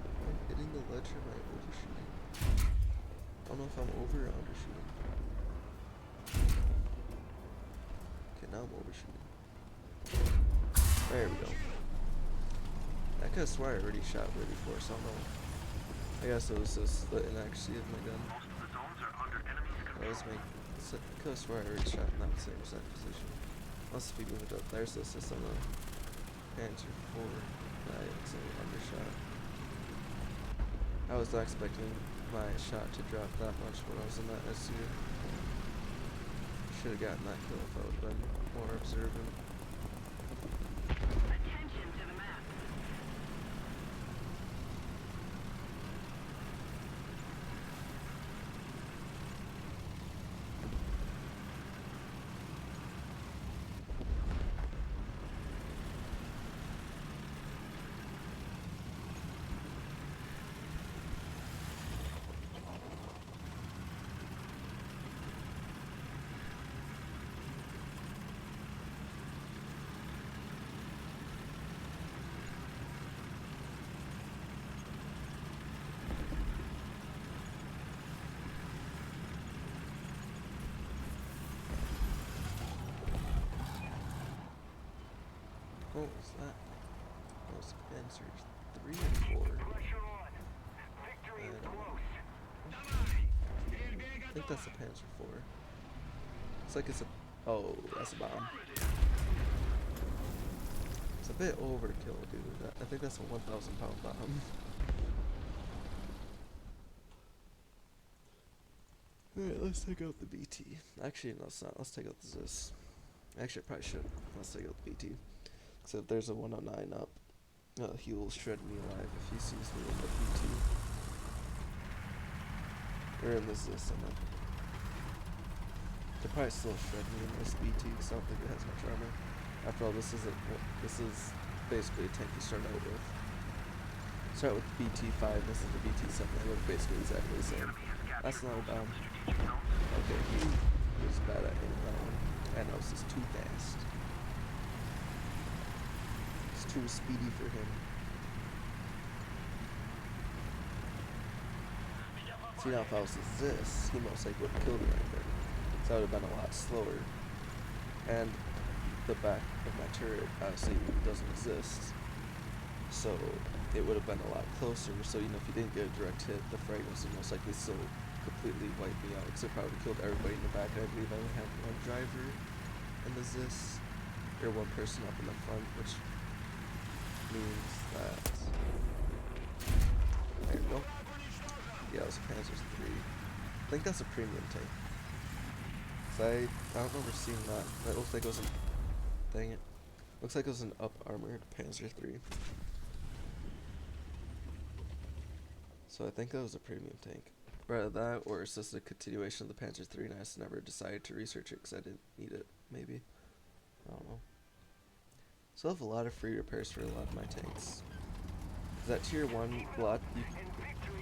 Am I hitting the ledge or am I overshooting? I don't know if I'm over or undershooting. Okay, now I'm overshooting. There we go. I could have swore I already shot way before, so I don't know. I guess it was just the inaccuracy of my gun. That was my. I could have swore I already shot in that same exact position. Must be moved up. There's the system of Panzer IV that I accidentally undershot. I was not expecting my shot to drop that much when I was in that SU. Should have gotten that kill if I would have been more observant. Attention to the map. What was that? That was Panzer 3 or 4. Pressure on. Victory is close. I think that's a Panzer 4. Looks like it's a. Oh, that's a bomb. It's a bit overkill, dude. I think that's a 1,000-pound bomb. Alright, let's take out the BT. Actually, no, it's not. Let's take out the ZIS. Actually, I probably should. Let's take out the BT. Except there's a 109 up. He will shred me alive if he sees me in the BT. Or in the ZIS, I meant. They'll probably still shred me in this BT because I don't think it has much armor. After all, this is basically a tank you start out with. Start with BT5, this is the BT7, they look basically exactly the same. That's not a bomb. Okay, he was bad at hitting that one. And I was just too fast. It's too speedy for him. See, now if I was this, he most likely would have killed me right there. So I would have been a lot slower. And the back of my turret obviously doesn't exist. So it would have been a lot closer. So even if you didn't get a direct hit, the fragments would most likely still completely wipe me out. Because it probably killed everybody in the back. And I believe I only had one driver in the ZIS. Or one person up in the front, which means that. There you go. Yeah, it was a Panzer 3. I think that's a premium tank. I don't remember seeing that. That looks like it was an. Dang it. Looks like it was an up armored Panzer 3. So I think that was a premium tank. Either that, or it's just a continuation of the Panzer 3 and I just never decided to research it because I didn't need it, maybe. I don't know. So I have a lot of free repairs for a lot of my tanks. That tier 1 lot,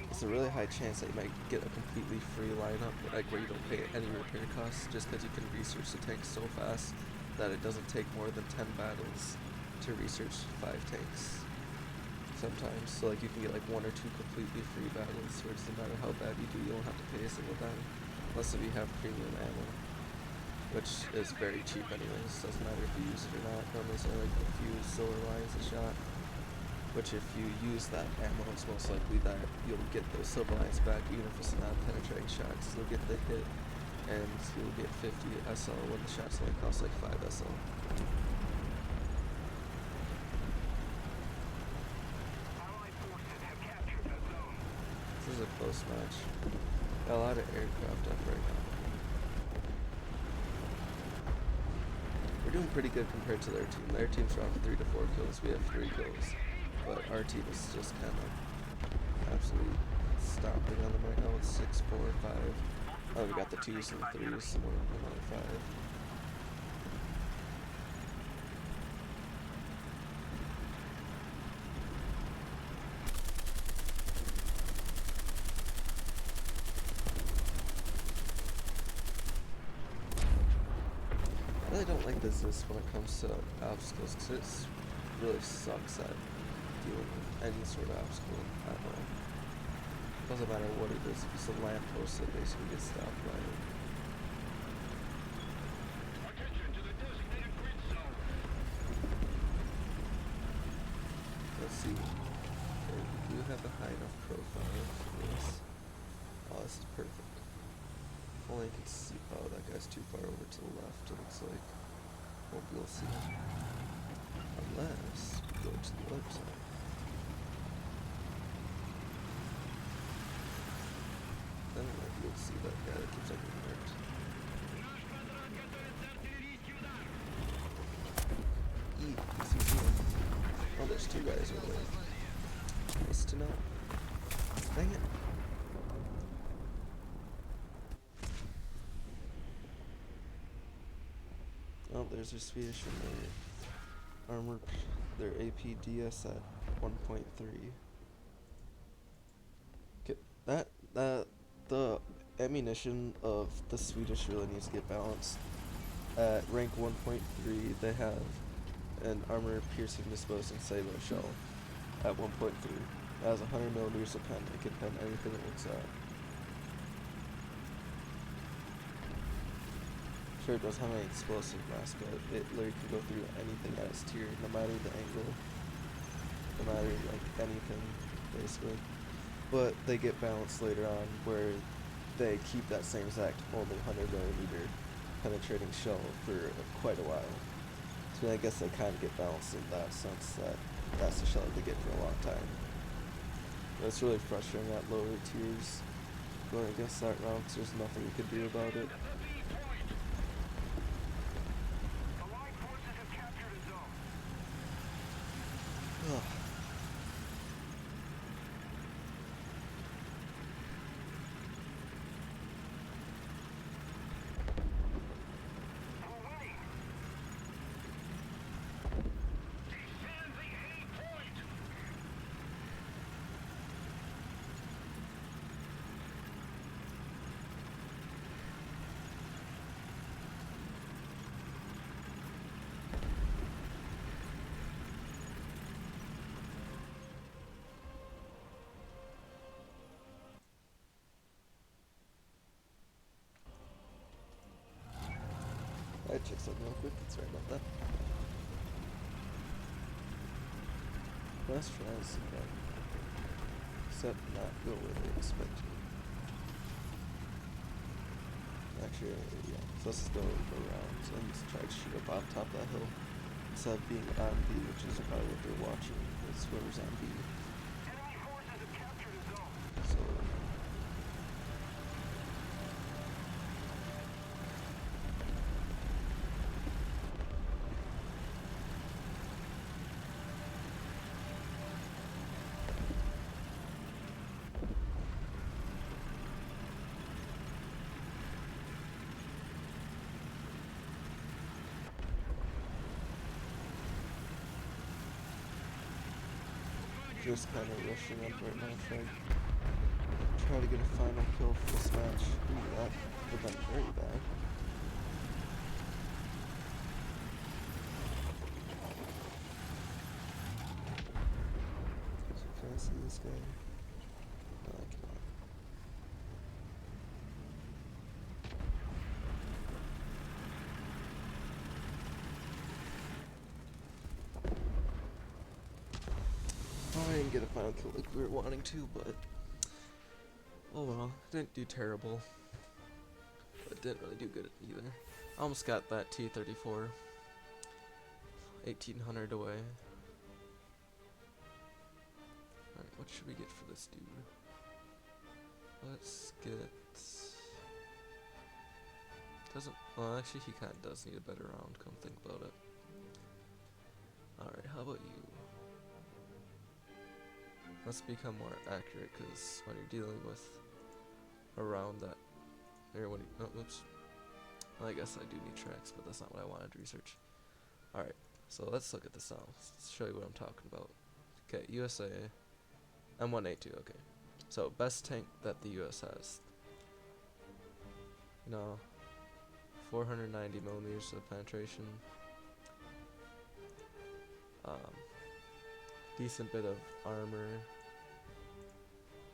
it's a really high chance that you might get a completely free lineup, like where you don't pay any repair costs, just because you can research the tanks so fast that it doesn't take more than 10 battles to research 5 tanks. Sometimes, so like you can get like 1 or 2 completely free battles, where it doesn't matter how bad you do, you don't have to pay a single dime, unless if you have premium ammo, which is very cheap anyways. Doesn't matter if you use it or not. Normally it's only like a few silver lines a shot, which if you use that ammo, it's most likely that you'll get those silver lines back, even if it's not penetrating shots. You'll get the hit, and you'll get 50 SL when the shots only cost like 5 SL. This is a close match. Got a lot of aircraft up right now. We're doing pretty good compared to their team. Their team's around 3 to 4 kills. We have 3 kills. But our team is just kind of absolutely stomping on them right now with 6, 4, 5. Oh, we got the 2s and the 3s, so we're another 5. I really don't like this when it comes to obstacles, because it really sucks at dealing with any sort of obstacle at all. Doesn't matter what it is, if it's a lamppost that basically gets stopped by it. Attention to the designated grid zone. Let's see. Okay, we do have a high enough profile for this. Oh, this is perfect. If only I could see. Oh, that guy's too far over to the left, it looks like. Won't be able to see him. Unless we go to the other side. Then we might be able to see that guy that keeps on getting hurt. Наш квадрат готовится артиллерийский удар. What's he doing? Oh, there's 2 guys over there. Nice to know. Dang it. Oh, there's their Swedish and their armor, their APDS at 1.3. Okay, the ammunition of the Swedish really needs to get balanced. At rank 1.3, they have an armor piercing disposing sabot shell at 1.3. It has 100 millimeters of pen. It can pen anything it looks at. Sure, it doesn't have any explosive mass, but it literally can go through anything at its tier, no matter the angle, no matter like anything, basically. But they get balanced later on, where they keep that same exact only 100 millimeter penetrating shell for quite a while. So I guess they kind of get balanced in that sense that that's the shell they get for a long time. But it's really frustrating at lower tiers going against that round, because there's nothing you can do about it. Allied forces have captured a zone. Ugh. We're winning. Defend the A point. I check something real quick. Sorry about that. Let's try this again. Except not go where they expect you. Actually, yeah. So let's just go around and just try to shoot up on top of that hill. Instead of being on B, which is probably what they're watching. It's whoever's on B. Enemy forces have captured a zone. So just kind of rushing up right now, try to get a final kill for this match. Ooh, that would have been very bad. Can I see this guy? No, I cannot. I didn't get a final kill like we were wanting to, but oh well, didn't do terrible. But didn't really do good either. I almost got that T-34. 1800 away. Alright, what should we get for this dude? Let's get... Doesn't... Well, actually he kinda does need a better round, come think about it. Alright, how about you? Let's become more accurate, because when you're dealing with a round that Or when oh, oops. Well, I guess I do need tracks, but that's not what I wanted to research. Alright, so let's look at this now. Let's show you what I'm talking about. Okay, USA. M1A2, okay. So, best tank that the US has. You know, 490 millimeters of penetration. Decent bit of armor.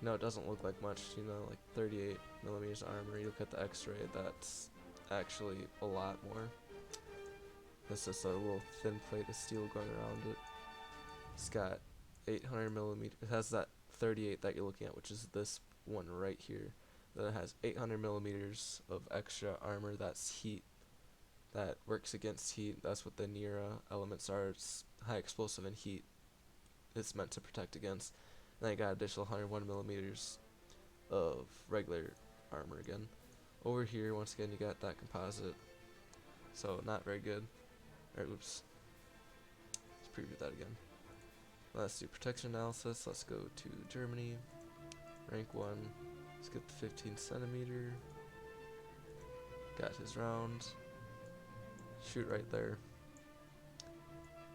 No, it doesn't look like much, you know, like 38 millimeters armor. You look at the X-ray, that's actually a lot more. It's just a little thin plate of steel going around it. It's got 800 millimeters. It has that 38 that you're looking at, which is this one right here. Then it has 800 millimeters of extra armor. That's heat. That works against heat. That's what the NERA elements are. It's high explosive and heat. It's meant to protect against. Then I got additional 101 millimeters of regular armor again. Over here, once again, you got that composite. So not very good. Or oops. Let's preview that again. Let's do protection analysis. Let's go to Germany. Rank 1. Let's get the 15 centimeter. Got his round. Shoot right there.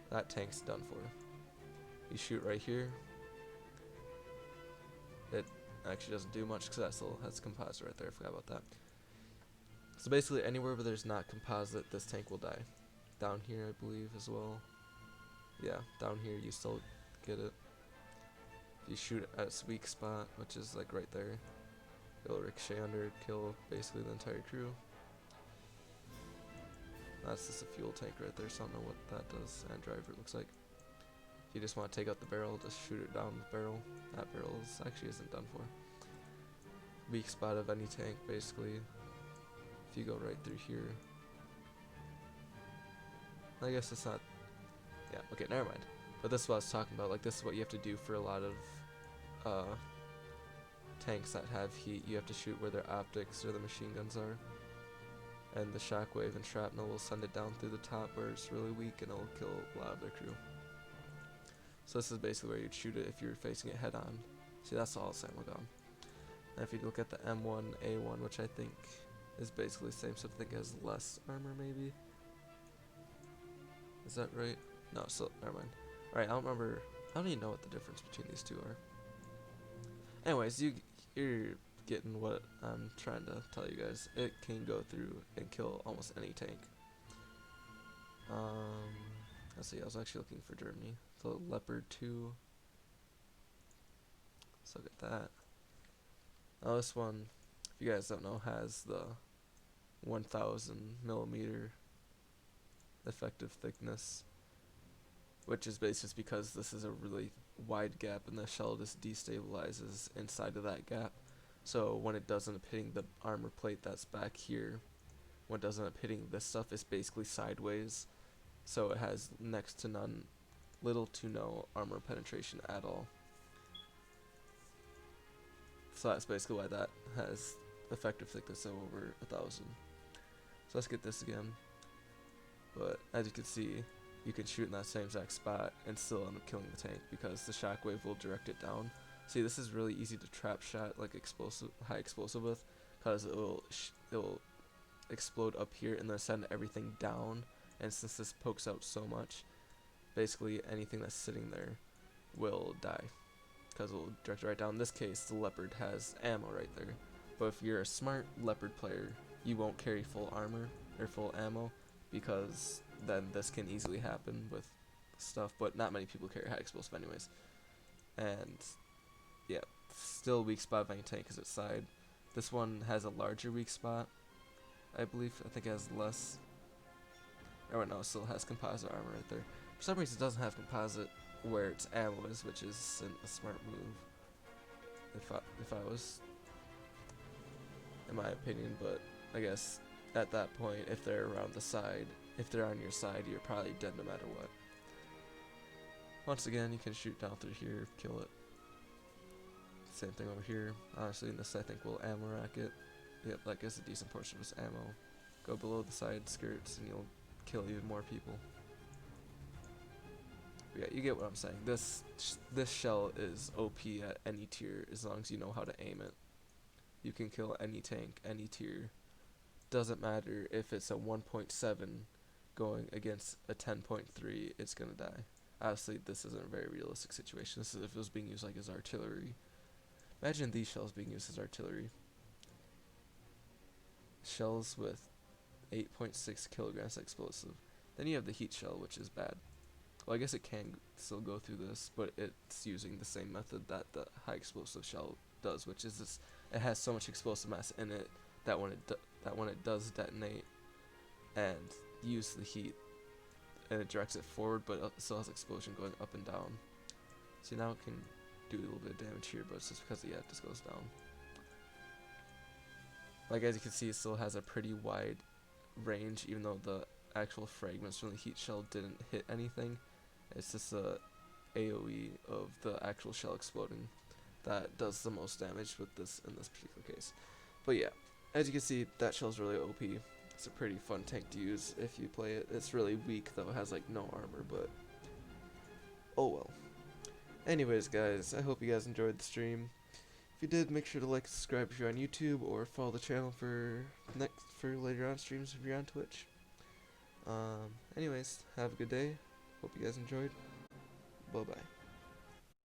That tank's done for. You shoot right here. It actually doesn't do much because that still has composite right there. I forgot about that. So basically anywhere where there's not composite, this tank will die. Down here, I believe, as well. Yeah, down here you still get it. If you shoot at its weak spot, which is like right there, it'll ricochet under, kill basically the entire crew. That's just a fuel tank right there, so I don't know what that does. And driver, it looks like. If you just want to take out the barrel, just shoot it down the barrel. That barrel actually isn't done for. Weak spot of any tank, basically. If you go right through here. I guess it's not. Yeah, okay, never mind. But this is what I was talking about. Like, this is what you have to do for a lot of tanks that have heat. You have to shoot where their optics or the machine guns are. And the shockwave and shrapnel will send it down through the top where it's really weak and it'll kill a lot of their crew. So this is basically where you'd shoot it if you're facing it head on. See, that's all it's ammo gone. And if you look at the M1A1, which I think is basically the same, so I think it has less armor maybe. Is that right? No, so never mind. Alright, I don't even know what the difference between these two are. Anyways, you're getting what I'm trying to tell you guys. It can go through and kill almost any tank. Let's see, I was actually looking for Germany. So Leopard 2. Let's look at that. Now this one, if you guys don't know, has the 1000 millimeter effective thickness, which is basically just because this is a really wide gap and the shell just destabilizes inside of that gap. So when it does end up hitting the armor plate that's back here, when it does end up hitting this stuff, it's basically sideways. So it has next to none, little to no armor penetration at all. So that's basically why that has effective thickness of over 1000. So let's get this again. But as you can see, you can shoot in that same exact spot and still end up killing the tank because the shockwave will direct it down. See, this is really easy to trap shot like high explosive with, because it'll explode up here and then send everything down. And since this pokes out so much, basically anything that's sitting there will die because it will direct it right down. In this case, the Leopard has ammo right there. But if you're a smart Leopard player, you won't carry full armor or full ammo, because then this can easily happen with stuff. But not many people carry high explosive anyways. And yeah, still weak spot of any tank is its side. This one has a larger weak spot, I believe. I think it has less. Oh no, it still has composite armor right there. For some reason it doesn't have composite where its ammo is, which is a smart move. If I was, in my opinion, but I guess at that point, if they're around the side, if they're on your side, you're probably dead no matter what. Once again, you can shoot down through here, kill it. Same thing over here. Honestly, in this I think we'll ammo rack it. Yep, that gets a decent portion of its ammo. Go below the side skirts and you'll kill even more people. But yeah, you get what I'm saying. This shell is OP at any tier as long as you know how to aim it. You can kill any tank, any tier, doesn't matter if it's a 1.7 going against a 10.3, it's gonna die. Obviously, this isn't a very realistic situation. This is if it was being used like as artillery. Imagine these shells being used as artillery. Shells with 8.6 kilograms explosive. Then you have the heat shell, which is bad. Well, I guess it can still go through this, but it's using the same method that the high explosive shell does, which is this: it has so much explosive mass in it that when it does detonate and use the heat, and it directs it forward, but it still has explosion going up and down. See, now it can do a little bit of damage here, but it's just because it just goes down. Like, as you can see, it still has a pretty wide range, even though the actual fragments from the heat shell didn't hit anything. It's just a AoE of the actual shell exploding that does the most damage with this in this particular case. But yeah, as you can see, that shell's really OP. It's a pretty fun tank to use if you play it. It's really weak though, it has like no armor, but oh well. Anyways guys, I hope you guys enjoyed the stream. If you did, make sure to like, subscribe if you're on YouTube, or follow the channel for later on streams if you're on Twitch. Anyways, have a good day. Hope you guys enjoyed. Bye bye.